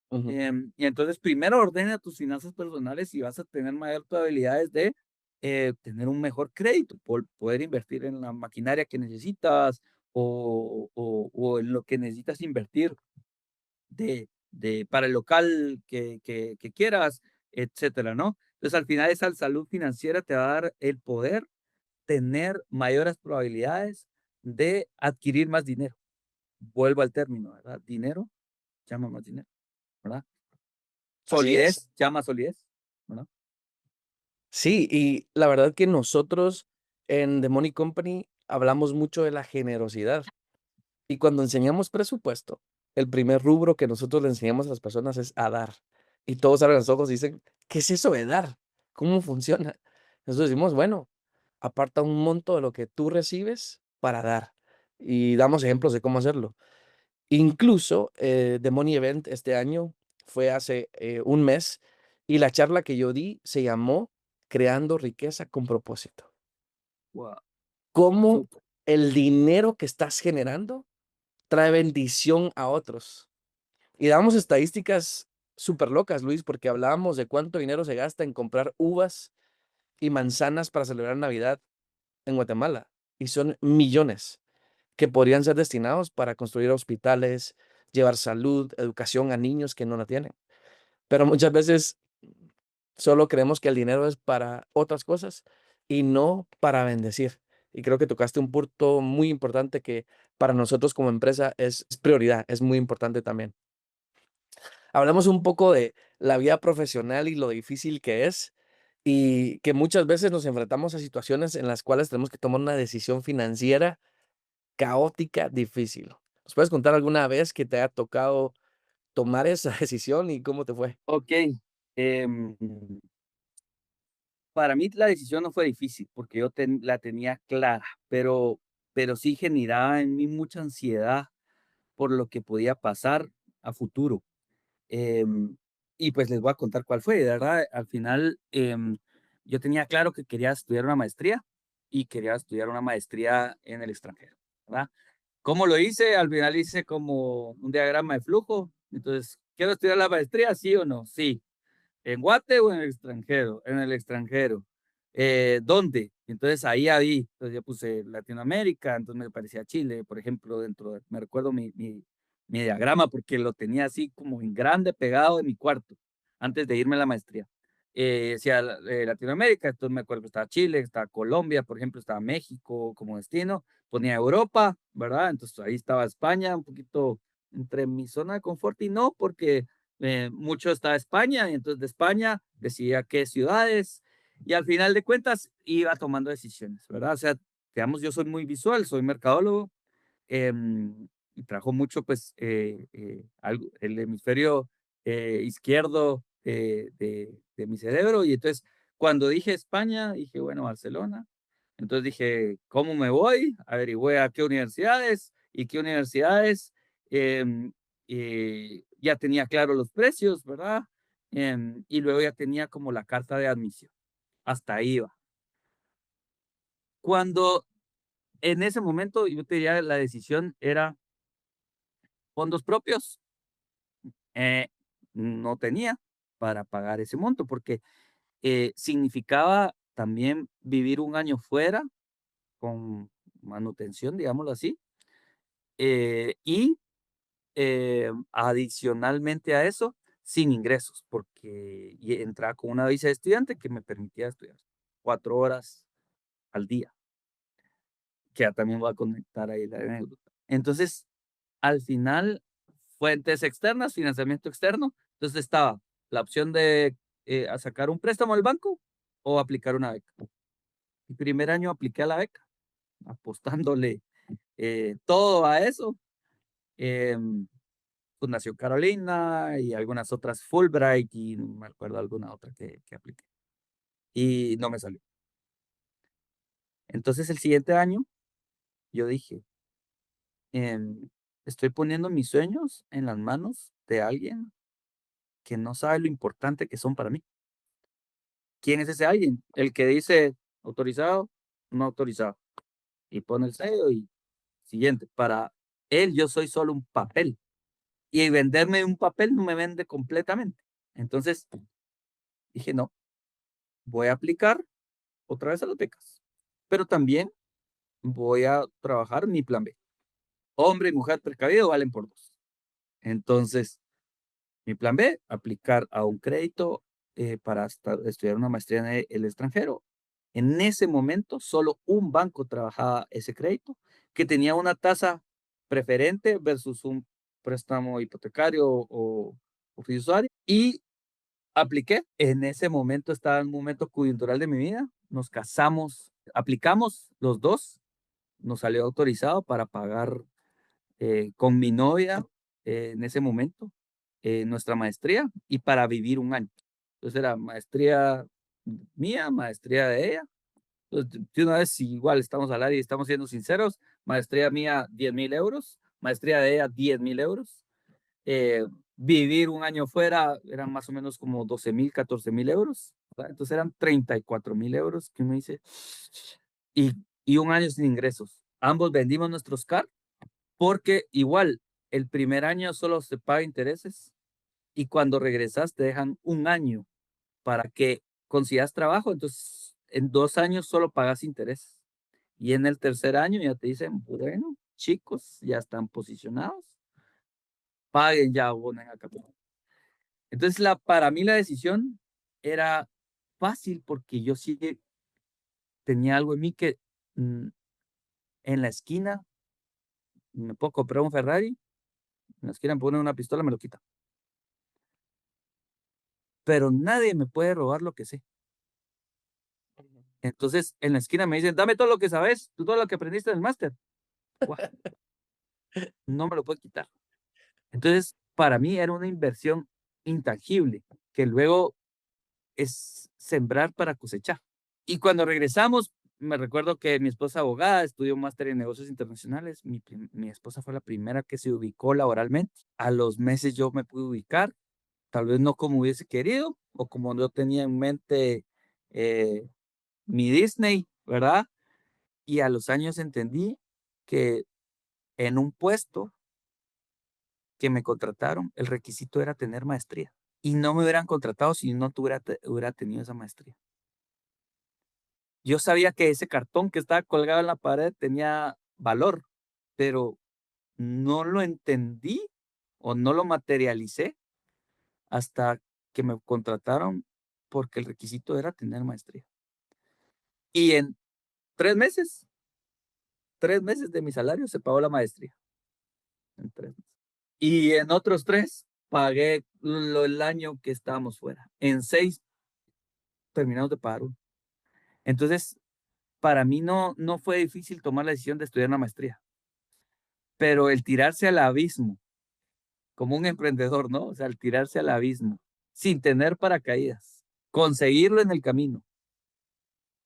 Ujú. Y entonces primero ordena tus finanzas personales y vas a tener mayor probabilidades de tener un mejor crédito, poder invertir en la maquinaria que necesitas o en lo que necesitas invertir para el local que quieras, etcétera, ¿no? Entonces al final esa salud financiera te va a dar el poder tener mayores probabilidades de adquirir más dinero. Vuelvo al término, ¿verdad? Dinero llama más dinero, ¿verdad? Así es. Solidez llama solidez, ¿verdad? Sí, y la verdad que nosotros en The Money Company hablamos mucho de la generosidad. Y cuando enseñamos presupuesto, el primer rubro que nosotros le enseñamos a las personas es a dar. Y todos abren los ojos y dicen, ¿qué es eso de dar? ¿Cómo funciona? Nosotros decimos, bueno, aparta un monto de lo que tú recibes para dar. Y damos ejemplos de cómo hacerlo. Incluso The Money Event este año fue hace un mes y la charla que yo di se llamó Creando riqueza con propósito. Wow, ¿Cómo súper. el dinero que estás generando trae bendición a otros? Y damos estadísticas súper locas, Luis, porque hablábamos de cuánto dinero se gasta en comprar uvas y manzanas para celebrar Navidad en Guatemala. Y son millones que podrían ser destinados para construir hospitales, llevar salud, educación a niños que no la tienen. Pero muchas veces solo creemos que el dinero es para otras cosas y no para bendecir. Y creo que tocaste un punto muy importante que para nosotros como empresa es prioridad, es muy importante también. Hablamos un poco de la vida profesional y lo difícil que es y que muchas veces nos enfrentamos a situaciones en las cuales tenemos que tomar una decisión financiera caótica, difícil. ¿Nos puedes contar alguna vez que te haya tocado tomar esa decisión y cómo te fue? Ok. em, para mí la decisión no fue difícil porque la tenía clara, pero sí generaba en mí mucha ansiedad por lo que podía pasar a futuro. Em, y pues les voy a contar cuál fue, de verdad. Al final, yo tenía claro que quería estudiar una maestría y quería estudiar una maestría en el extranjero, ¿verdad? ¿Cómo lo hice? Al final hice como un diagrama de flujo. Entonces, ¿quiero estudiar la maestría? ¿Sí o no? Sí. ¿En Guate o en el extranjero? En el extranjero. ¿Dónde? Entonces ahí ahí, entonces yo puse Latinoamérica, entonces me parecía Chile, por ejemplo, me recuerdo mi diagrama porque lo tenía así como en grande pegado en mi cuarto antes de irme a la maestría. Decía Latinoamérica, entonces me acuerdo que estaba Chile, estaba Colombia, por ejemplo, estaba México como destino, ponía Europa, ¿verdad? Entonces ahí estaba España, un poquito entre mi zona de confort y no, porque mucho estaba España, y entonces de España decía qué ciudades, y al final de cuentas iba tomando decisiones, ¿verdad? O sea, digamos, yo soy muy visual, soy mercadólogo, y trabajo mucho, pues, el hemisferio izquierdo de mi cerebro, y entonces cuando dije España, dije, bueno, Barcelona, entonces dije, ¿cómo me voy? Averigüé a qué universidades y qué universidades. em, ya tenía claro los precios, ¿verdad? Y luego ya tenía como la carta de admisión. Hasta ahí iba. Cuando en ese momento yo te diría la decisión era fondos propios, eh, no tenía para pagar ese monto, porque significaba también vivir un año fuera con manutención, digámoslo así, y adicionalmente a eso, sin ingresos, porque entraba con una visa de estudiante que me permitía estudiar 4 horas al día, que ya también voy a conectar ahí la anécdota. Entonces, al final, fuentes externas, financiamiento externo, entonces estaba la opción de a sacar un préstamo al banco o aplicar una beca. Mi primer año apliqué a la beca, apostándole todo a eso. em, Fundación Carolina y algunas otras Fulbright y no me acuerdo alguna otra que apliqué. Y no me salió. Entonces el siguiente año yo dije, em, estoy poniendo mis sueños en las manos de alguien que no sabe lo importante que son para mí. ¿Quién es ese alguien? El que dice autorizado, no autorizado. Y pone el sello y siguiente. Para él yo soy solo un papel. Y venderme un papel no me vende completamente. Entonces dije, no, voy a aplicar otra vez a las becas, pero también voy a trabajar mi plan B. Hombre y mujer precavido valen por dos. Entonces, mi plan B, aplicar a un crédito para estudiar una maestría en el extranjero. En ese momento, solo un banco trabajaba ese crédito, que tenía una tasa preferente versus un préstamo hipotecario o fiduciario. Y apliqué. En ese momento estaba en un momento coyuntural de mi vida. Nos casamos, aplicamos los dos. Nos salió autorizado para pagar con mi novia en ese momento nuestra maestría y para vivir un año. Entonces era maestría mía, maestría de ella. Entonces, de una vez, si igual estamos al aire y estamos siendo sinceros, maestría mía 10.000 euros, maestría de ella 10.000 euros. eh, Vivir un año fuera eran más o menos como 12.000, 14.000 euros, ¿verdad? Entonces eran 34.000 euros que uno dice, y, y un año sin ingresos. Ambos vendimos nuestros carros porque igual el primer año solo se paga intereses y cuando regresas te dejan un año para que consigas trabajo. Entonces en 2 años solo pagas intereses y en el tercer año ya te dicen, bueno, chicos, ya están posicionados, paguen ya, abonen a capital. Entonces, para mí la decisión era fácil porque yo sí tenía algo en mí que mm, en la esquina me puedo comprar un Ferrari, en la esquina me ponen una pistola, me lo quita. Pero nadie me puede robar lo que sé. Entonces, en la esquina me dicen, dame todo lo que sabes, tú todo lo que aprendiste en el máster. Guau, no me lo puedes quitar. Entonces, para mí era una inversión intangible, que luego es sembrar para cosechar. Y cuando regresamos, me recuerdo que mi esposa abogada estudió un máster en negocios internacionales. Mi esposa fue la primera que se ubicó laboralmente. A los meses yo me pude ubicar, tal vez no como hubiese querido o como yo tenía en mente eh, mi Disney, ¿verdad? Y a los años entendí que en un puesto que me contrataron, el requisito era tener maestría. Y no me hubieran contratado si no hubiera tenido esa maestría. Yo sabía que ese cartón que estaba colgado en la pared tenía valor, pero no lo entendí o no lo materialicé hasta que me contrataron porque el requisito era tener maestría. Y en 3 meses, 3 meses de mi salario se pagó la maestría. En 3 meses. Y en otros 3 pagué el año que estábamos fuera. En 6 terminamos de pagar uno. Entonces, para mí no fue difícil tomar la decisión de estudiar una maestría, pero el tirarse al abismo como un emprendedor, ¿no? O sea, el tirarse al abismo sin tener paracaídas, conseguirlo en el camino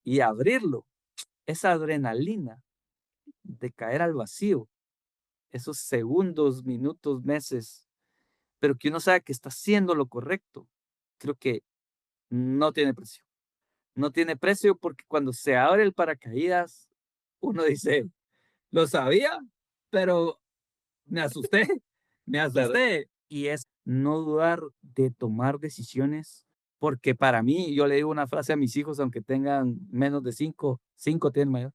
y abrirlo, esa adrenalina de caer al vacío, esos segundos, minutos, meses, pero que uno sabe que está haciendo lo correcto, creo que no tiene precio. No tiene precio porque cuando se abre el paracaídas, uno dice, lo sabía, pero me asusté. me Claro. asusté. Y es no dudar de tomar decisiones, porque para mí, yo le digo una frase a mis hijos, aunque tengan menos de 5 tienen mayor,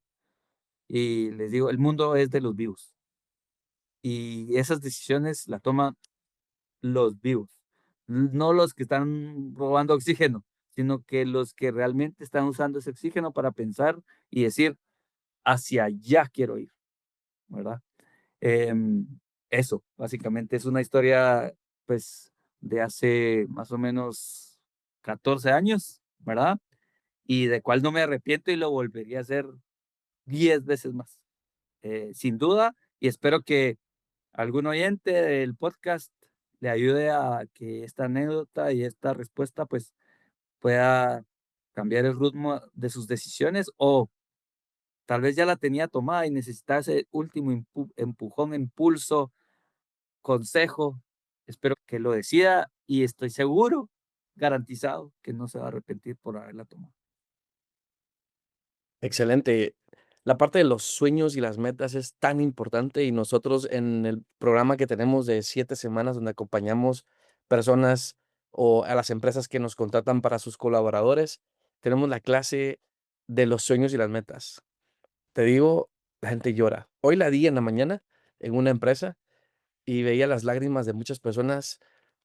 y les digo, el mundo es de los vivos. Y esas decisiones las toman los vivos, no los que están robando oxígeno, sino que los que realmente están usando ese oxígeno para pensar y decir, hacia allá quiero ir, ¿verdad? Em, Eso, básicamente es una historia, pues, de hace más o menos 14 años, ¿verdad? Y de cual no me arrepiento y lo volvería a hacer 10 veces más, sin duda, y espero que algún oyente del podcast le ayude a que esta anécdota y esta respuesta, pues, pueda cambiar el ritmo de sus decisiones o tal vez ya la tenía tomada y necesitaba ese último empujón, impulso, consejo. Espero que lo decida y estoy seguro, garantizado, que no se va a arrepentir por haberla tomado. Excelente. La parte de los sueños y las metas es tan importante y nosotros en el programa que tenemos de 7 semanas donde acompañamos personas o a las empresas que nos contratan para sus colaboradores, tenemos la clase de los sueños y las metas. Te digo, la gente llora. Hoy la di en la mañana en una empresa y veía las lágrimas de muchas personas,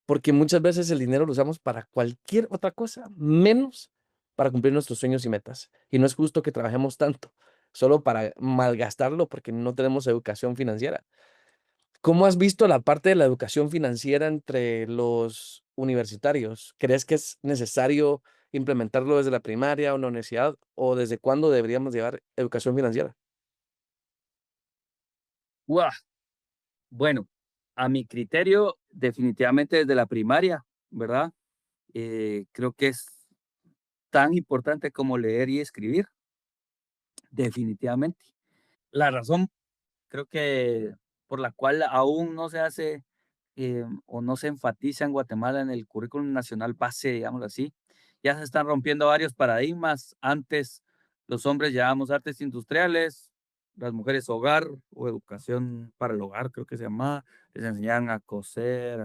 porque muchas veces el dinero lo usamos para cualquier otra cosa, menos para cumplir nuestros sueños y metas. Y no es justo que trabajemos tanto solo para malgastarlo porque no tenemos educación financiera. ¿Cómo has visto la parte de la educación financiera entre los universitarios? ¿Crees que es necesario implementarlo desde la primaria o la universidad o desde cuándo deberíamos llevar educación financiera? ¡Guau! Bueno, a mi criterio, definitivamente desde la primaria, ¿verdad? Creo que es tan importante como leer y escribir, definitivamente. La razón, creo que por la cual aún no se hace o no se enfatiza en Guatemala en el currículum nacional base, digámoslo así, ya se están rompiendo varios paradigmas. Antes los hombres llevábamos artes industriales, las mujeres hogar o educación para el hogar, creo que se llamaba, les enseñaban a coser,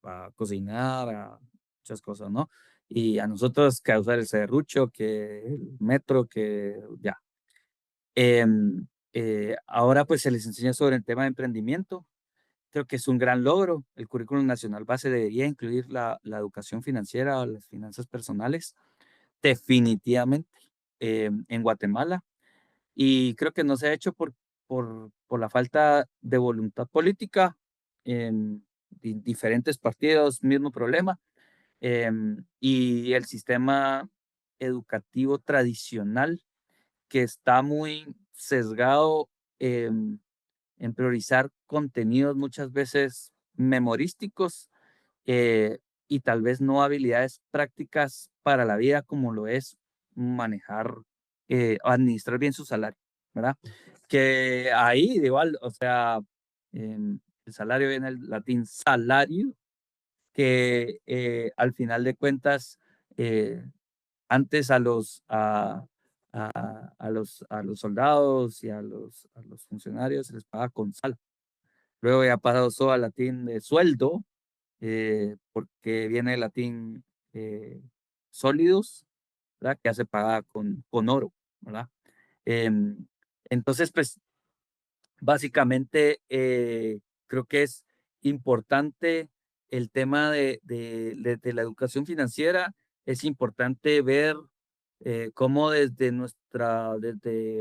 a cocinar, a muchas cosas, ¿no? Y a nosotros que a usar el serrucho, que el metro, que ya. Ahora pues se les enseña sobre el tema de emprendimiento. Creo que es un gran logro. El currículum nacional base debería incluir la educación financiera o las finanzas personales, definitivamente, en Guatemala. Y creo que no se ha hecho por la falta de voluntad política en diferentes partidos, mismo problema. Y el sistema educativo tradicional que está muy sesgado en priorizar contenidos muchas veces memorísticos eh, y tal vez no habilidades prácticas para la vida como lo es manejar, administrar bien su salario, ¿verdad? Que ahí, de igual, o sea, el salario viene del latín salario, que al final de cuentas, eh, antes a los soldados y a los funcionarios se les paga con sal. Luego ya pasó al latín de sueldo, porque viene el latín sólidos, ¿verdad? Que ya se paga con oro, ¿verdad? Em, entonces, pues básicamente creo que es importante el tema de la educación financiera. Es importante ver cómo desde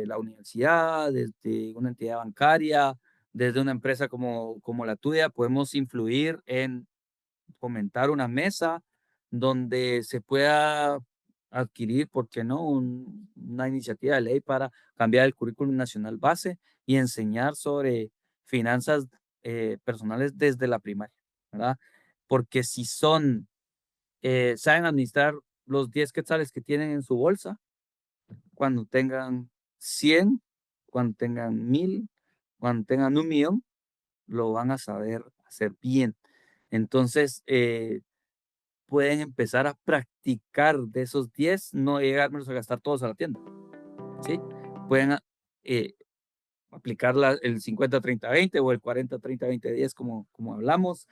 la universidad, desde una entidad bancaria, desde una empresa como la tuya, podemos influir en fomentar una mesa donde se pueda adquirir, ¿por qué no?, una iniciativa de ley para cambiar el currículum nacional base y enseñar sobre finanzas personales desde la primaria, ¿verdad? Porque si saben administrar los 10 quetzales que tienen en su bolsa, cuando tengan 100, cuando tengan 1000, cuando tengan 1 millón, lo van a saber hacer bien. Entonces, pueden empezar a practicar de esos 10, no llegármelos a gastar todos a la tienda, ¿sí? Pueden eh, aplicar el 50-30-20 o el 40-30-20-10 como hablamos,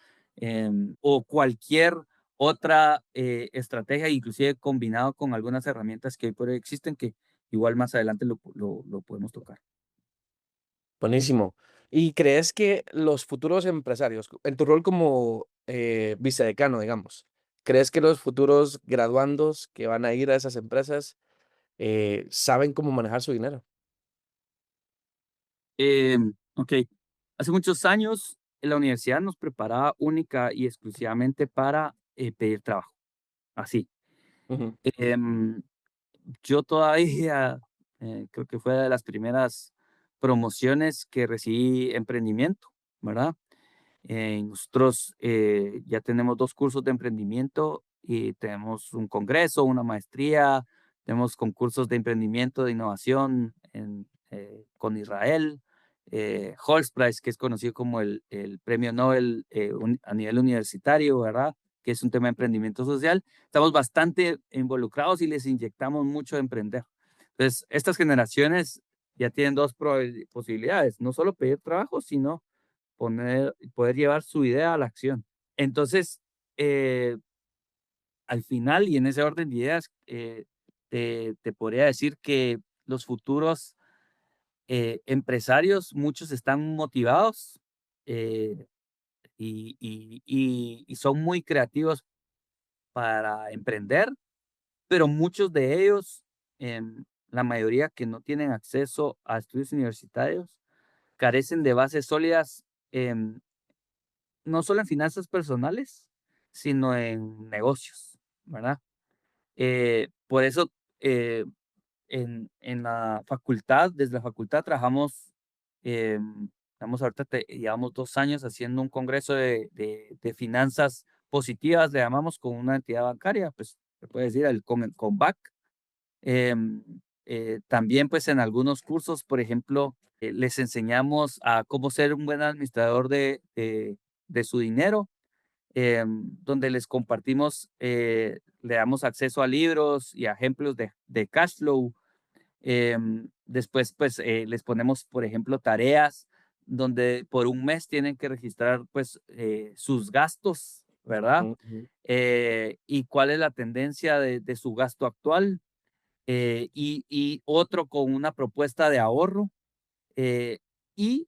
o cualquier otra estrategia, inclusive combinado con algunas herramientas que hoy por hoy existen, que igual más adelante lo podemos tocar. Buenísimo. ¿Y crees que los futuros empresarios, en tu rol como vicedecano, digamos, crees que los futuros graduandos que van a ir a esas empresas saben cómo manejar su dinero? Ok, hace muchos años la universidad nos preparaba única y exclusivamente para pedir trabajo, así. Ujú, Em, yo todavía creo que fue de las primeras promociones que recibí emprendimiento, ¿verdad? Nosotros ya tenemos 2 cursos de emprendimiento y tenemos un congreso, una maestría, tenemos concursos de emprendimiento, de innovación con Israel, Holzpreis, que es conocido como el premio Nobel a nivel universitario, ¿verdad? Que es un tema de emprendimiento social. Estamos bastante involucrados y les inyectamos mucho de emprender. Entonces, estas generaciones ya tienen dos posibilidades, no solo pedir trabajo, sino poder llevar su idea a la acción. Entonces, eh, al final, y en ese orden de ideas, te podría decir que los futuros empresarios, muchos están motivados eh, y son muy creativos para emprender, pero muchos de ellos, la mayoría que no tienen acceso a estudios universitarios, carecen de bases sólidas em, no solo en finanzas personales, sino en negocios, ¿verdad? Por eso, eh, en la facultad, desde la facultad trabajamos, estamos ahorita, llevamos 2 años haciendo un congreso de finanzas positivas, le llamamos con una entidad bancaria, pues se puede decir con el CONVAC. Em, también, pues en algunos cursos, por ejemplo, les enseñamos a cómo ser un buen administrador de su dinero, donde les compartimos, le damos acceso a libros y a ejemplos de cash flow. Después, pues, les ponemos, por ejemplo, tareas donde por un mes tienen que registrar, pues, sus gastos, ¿verdad? ujú, Y cuál es la tendencia de su gasto actual. Y otro con una propuesta de ahorro. eh, y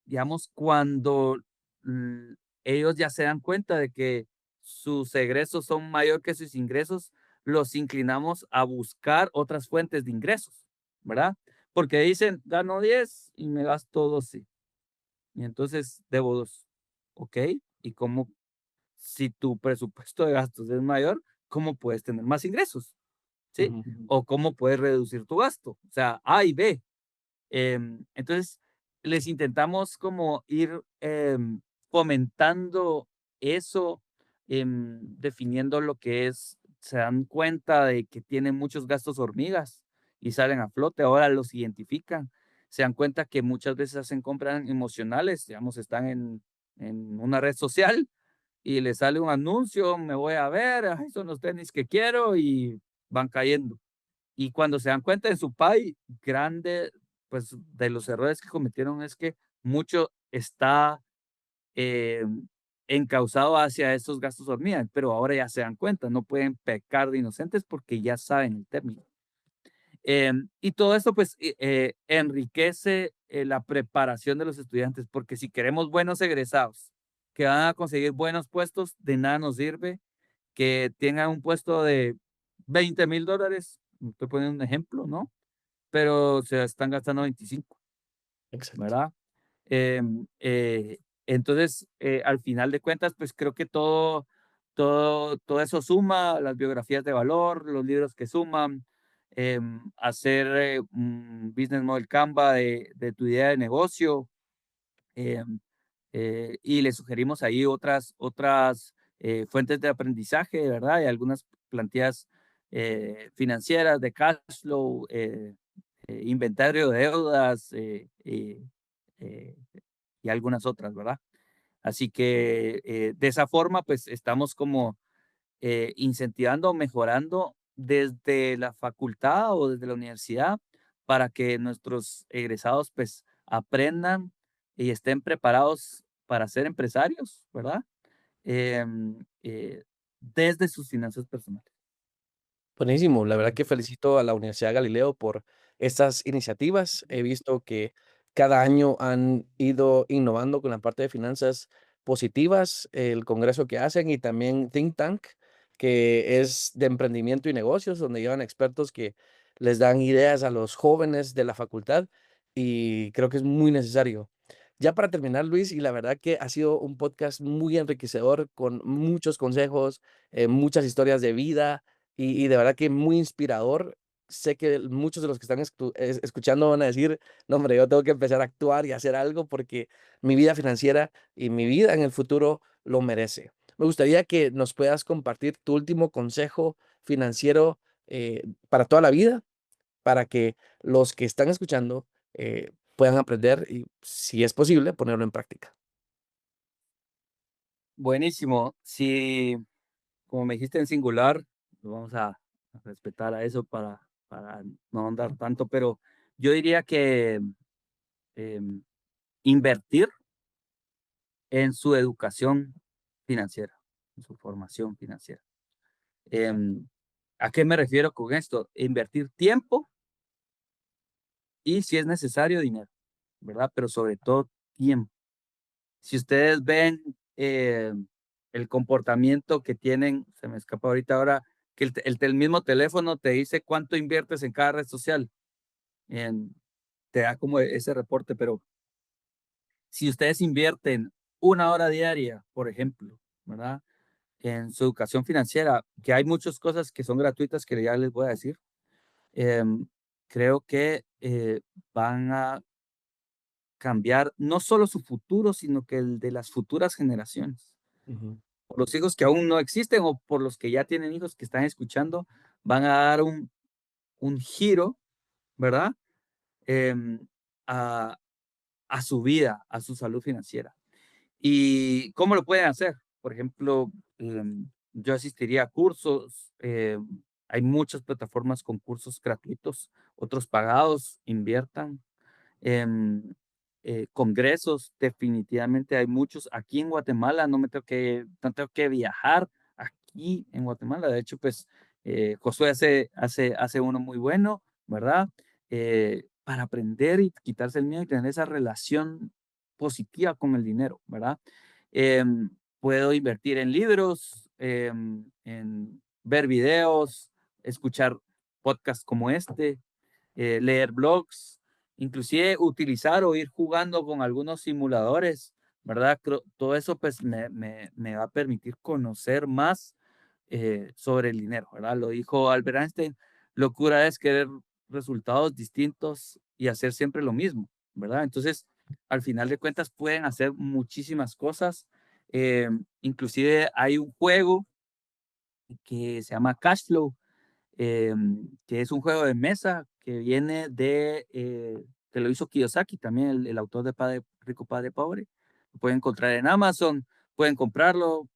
digamos, cuando ellos ya se dan cuenta de que sus egresos son mayor que sus ingresos, los inclinamos a buscar otras fuentes de ingresos, ¿verdad? Porque dicen, gano 10 y me gasto 12 y entonces debo 2. ¿Ok? ¿Y cómo, si tu presupuesto de gastos es mayor, cómo puedes tener más ingresos? ¿Sí? ujú, O cómo puedes reducir tu gasto. O sea, A y B. Entonces, les intentamos como ir fomentando eso, definiendo lo que es, se dan cuenta de que tienen muchos gastos hormigas y salen a flote, ahora los identifican, se dan cuenta que muchas veces hacen compras emocionales, digamos, están en una red social y les sale un anuncio, me voy a ver, ay, son los tenis que quiero y van cayendo. Y cuando se dan cuenta en su pay, grande, pues de los errores que cometieron es que mucho está eh, encausado hacia esos gastos hormigas, pero ahora ya se dan cuenta, no pueden pecar de inocentes porque ya saben el término. Y todo esto pues enriquece la preparación de los estudiantes, porque si queremos buenos egresados que van a conseguir buenos puestos, de nada nos sirve que tengan un puesto de $20,000, estoy poniendo un ejemplo, ¿no? Pero se están gastando 25, exacto. ¿verdad? Em, eh, entonces, al final de cuentas, pues creo que todo eso suma, las biografías de valor, los libros que suman, hacer un business model Canva de tu idea de negocio, em, y le sugerimos ahí otras fuentes de aprendizaje, ¿verdad? Y algunas plantillas financieras de cash flow, inventario de deudas eh, y algunas otras, ¿verdad? Así que de esa forma, pues estamos como incentivando, mejorando desde la facultad o desde la universidad para que nuestros egresados pues aprendan y estén preparados para ser empresarios, ¿verdad? Em, eh, desde sus finanzas personales. Buenísimo, la verdad que felicito a la Universidad Galileo por estas iniciativas. He visto que cada año han ido innovando con la parte de finanzas positivas, el congreso que hacen y también Think Tank, que es de emprendimiento y negocios, donde llevan expertos que les dan ideas a los jóvenes de la facultad y creo que es muy necesario. Ya para terminar, Luis, y la verdad que ha sido un podcast muy enriquecedor con muchos consejos, muchas historias de vida y de verdad que muy inspirador. Sé que muchos de los que están escuchando van a decir, no, hombre, yo tengo que empezar a actuar y hacer algo porque mi vida financiera y mi vida en el futuro lo merece. Me gustaría que nos puedas compartir tu último consejo financiero para toda la vida, para que los que están escuchando puedan aprender y, si es posible, ponerlo en práctica. Buenísimo. Si, como me dijiste en singular, lo vamos a respetar a eso para no andar tanto, pero yo diría que em, invertir en su educación financiera, en su formación financiera. Em, ¿A qué me refiero con esto? Invertir tiempo y, si es necesario, dinero, ¿verdad? Pero sobre todo tiempo. Si ustedes ven el comportamiento que tienen, se me escapa ahorita ahora, que el mismo teléfono te dice cuánto inviertes en cada red social, en- te da como ese reporte, pero si ustedes invierten 1 hora diaria, por ejemplo, ¿verdad? En su educación financiera, que hay muchas cosas que son gratuitas que ya les voy a decir, em, creo que van a cambiar no solo su futuro, sino que el de las futuras generaciones. Ujú. Por los hijos que aún no existen o por los que ya tienen hijos que están escuchando, van a dar un giro, ¿verdad? Em, a, a su vida, a su salud financiera. ¿Y cómo lo pueden hacer? Por ejemplo, yo asistiría a cursos. Hay muchas plataformas con cursos gratuitos, otros pagados, inviertan. Em, Congresos, definitivamente hay muchos. Aquí en Guatemala no tengo que viajar aquí en Guatemala. De hecho, pues Josué hace uno muy bueno, ¿verdad? Para aprender y quitarse el miedo y tener esa relación positiva con el dinero, ¿verdad? Puedo invertir en libros, en ver videos, escuchar podcasts como este, leer blogs, inclusive utilizar o ir jugando con algunos simuladores, ¿verdad? Todo eso pues me va a permitir conocer más sobre el dinero, ¿verdad? Lo dijo Albert Einstein, locura es querer resultados distintos y hacer siempre lo mismo, ¿verdad? Entonces, al final de cuentas pueden hacer muchísimas cosas. Inclusive hay un juego que se llama Cashflow, que es un juego de mesa que viene que lo hizo Kiyosaki, también el autor de Padre Rico, Padre Pobre. Lo pueden encontrar en Amazon, pueden comprarlo,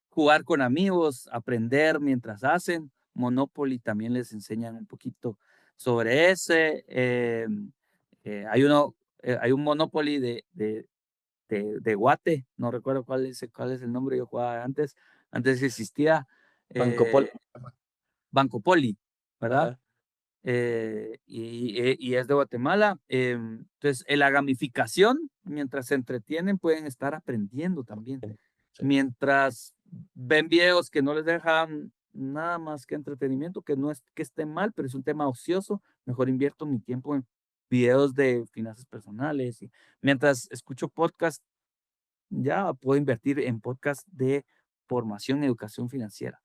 jugar con amigos, aprender mientras hacen. Monopoly también les enseñan un poquito sobre ese. Hay un Monopoly de Guate, no recuerdo cuál es el nombre, yo jugaba antes existía. Banco Pol. eh, Banco Poli, ¿verdad? Ajá. Y es de Guatemala. Entonces, en la gamificación, mientras se entretienen, pueden estar aprendiendo también. Sí. Mientras ven videos que no les dejan nada más que entretenimiento, que no es que esté mal, pero es un tema ocioso, mejor invierto mi tiempo en videos de finanzas personales. Y mientras escucho podcast, ya puedo invertir en podcast de formación y educación financiera.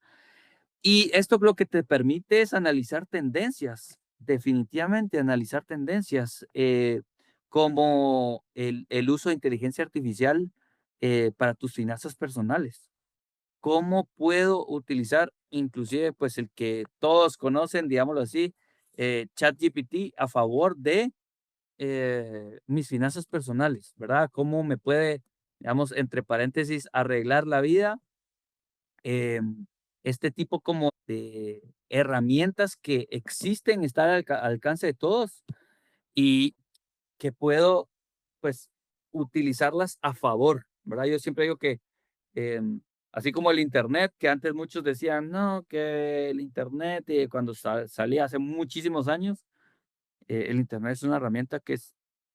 Y esto lo que te permite es analizar tendencias, definitivamente analizar tendencias, como el uso de inteligencia artificial para tus finanzas personales. ¿Cómo puedo utilizar inclusive pues el que todos conocen, digámoslo así, ChatGPT a favor de mis finanzas personales, ¿verdad? ¿Cómo me puede, digamos, entre paréntesis, arreglar la vida? este tipo como de herramientas que existen, están al alcance de todos y que puedo, pues, utilizarlas a favor, ¿verdad? Yo siempre digo que, em, así como el Internet, que antes muchos decían, no, que el Internet, cuando salía hace muchísimos años, el Internet es una herramienta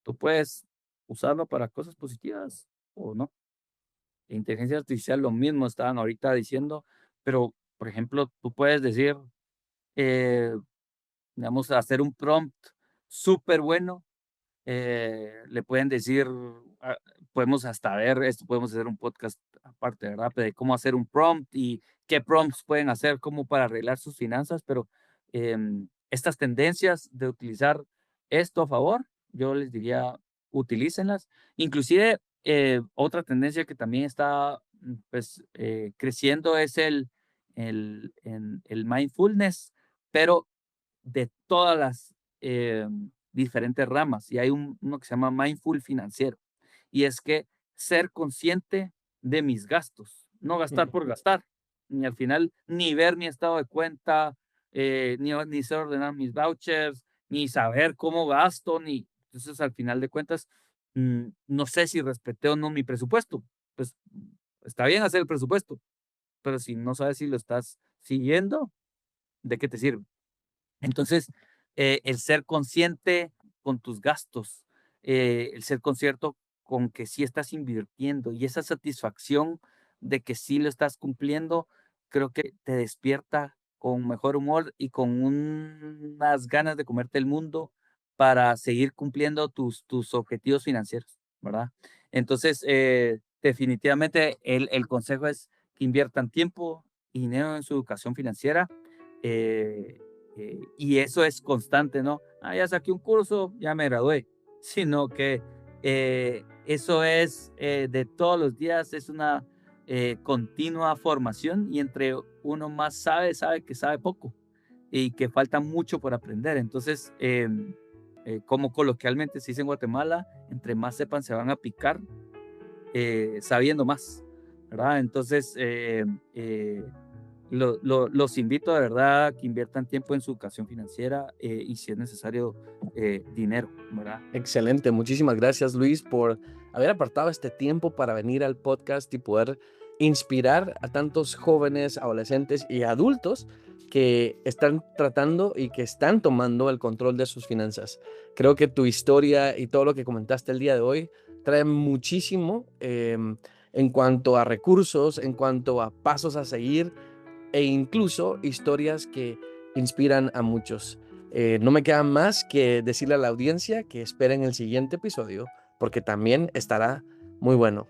tú puedes usarlo para cosas positivas o no. La inteligencia artificial lo mismo estaban ahorita diciendo, pero, por ejemplo, tú puedes decir, eh, digamos, hacer un prompt súper bueno, le pueden decir, ah, podemos hasta ver esto, podemos hacer un podcast aparte, ¿verdad? De cómo hacer un prompt y qué prompts pueden hacer como para arreglar sus finanzas, pero estas tendencias de utilizar esto a favor, yo les diría, utilícenlas. Inclusive, otra tendencia que también está pues, creciendo es el mindfulness, pero de todas las diferentes ramas. Y hay uno que se llama mindful financiero. Y es que ser consciente de mis gastos, no gastar por gastar, ni al final ni ver mi estado de cuenta, ni sé ordenar mis vouchers, ni saber cómo gasto, ni entonces al final de cuentas, no sé si respeté o no mi presupuesto. Pues está bien hacer el presupuesto, pero si no sabes si lo estás siguiendo, ¿de qué te sirve? Entonces, el ser consciente con tus gastos, el ser consciente con que sí estás invirtiendo y esa satisfacción de que sí lo estás cumpliendo, creo que te despierta con mejor humor y con unas ganas de comerte el mundo para seguir cumpliendo tus objetivos financieros, ¿verdad? Entonces, definitivamente el consejo es que inviertan tiempo y dinero en su educación financiera. eh, y eso es constante, ¿no? Ah, ya saqué un curso, ya me gradué, sino que eso es de todos los días, es una continua formación y entre uno más sabe que sabe poco y que falta mucho por aprender. Entonces, como coloquialmente se dice en Guatemala, entre más sepan se van a picar sabiendo más, ¿verdad? Entonces, los invito de verdad a que inviertan tiempo en su educación financiera y si es necesario, dinero, ¿verdad? Excelente, muchísimas gracias Luis por haber apartado este tiempo para venir al podcast y poder inspirar a tantos jóvenes, adolescentes y adultos que están tratando y que están tomando el control de sus finanzas. Creo que tu historia y todo lo que comentaste el día de hoy trae muchísimo en cuanto a recursos, en cuanto a pasos a seguir e incluso historias que inspiran a muchos. No me queda más que decirle a la audiencia que esperen el siguiente episodio porque también estará muy bueno.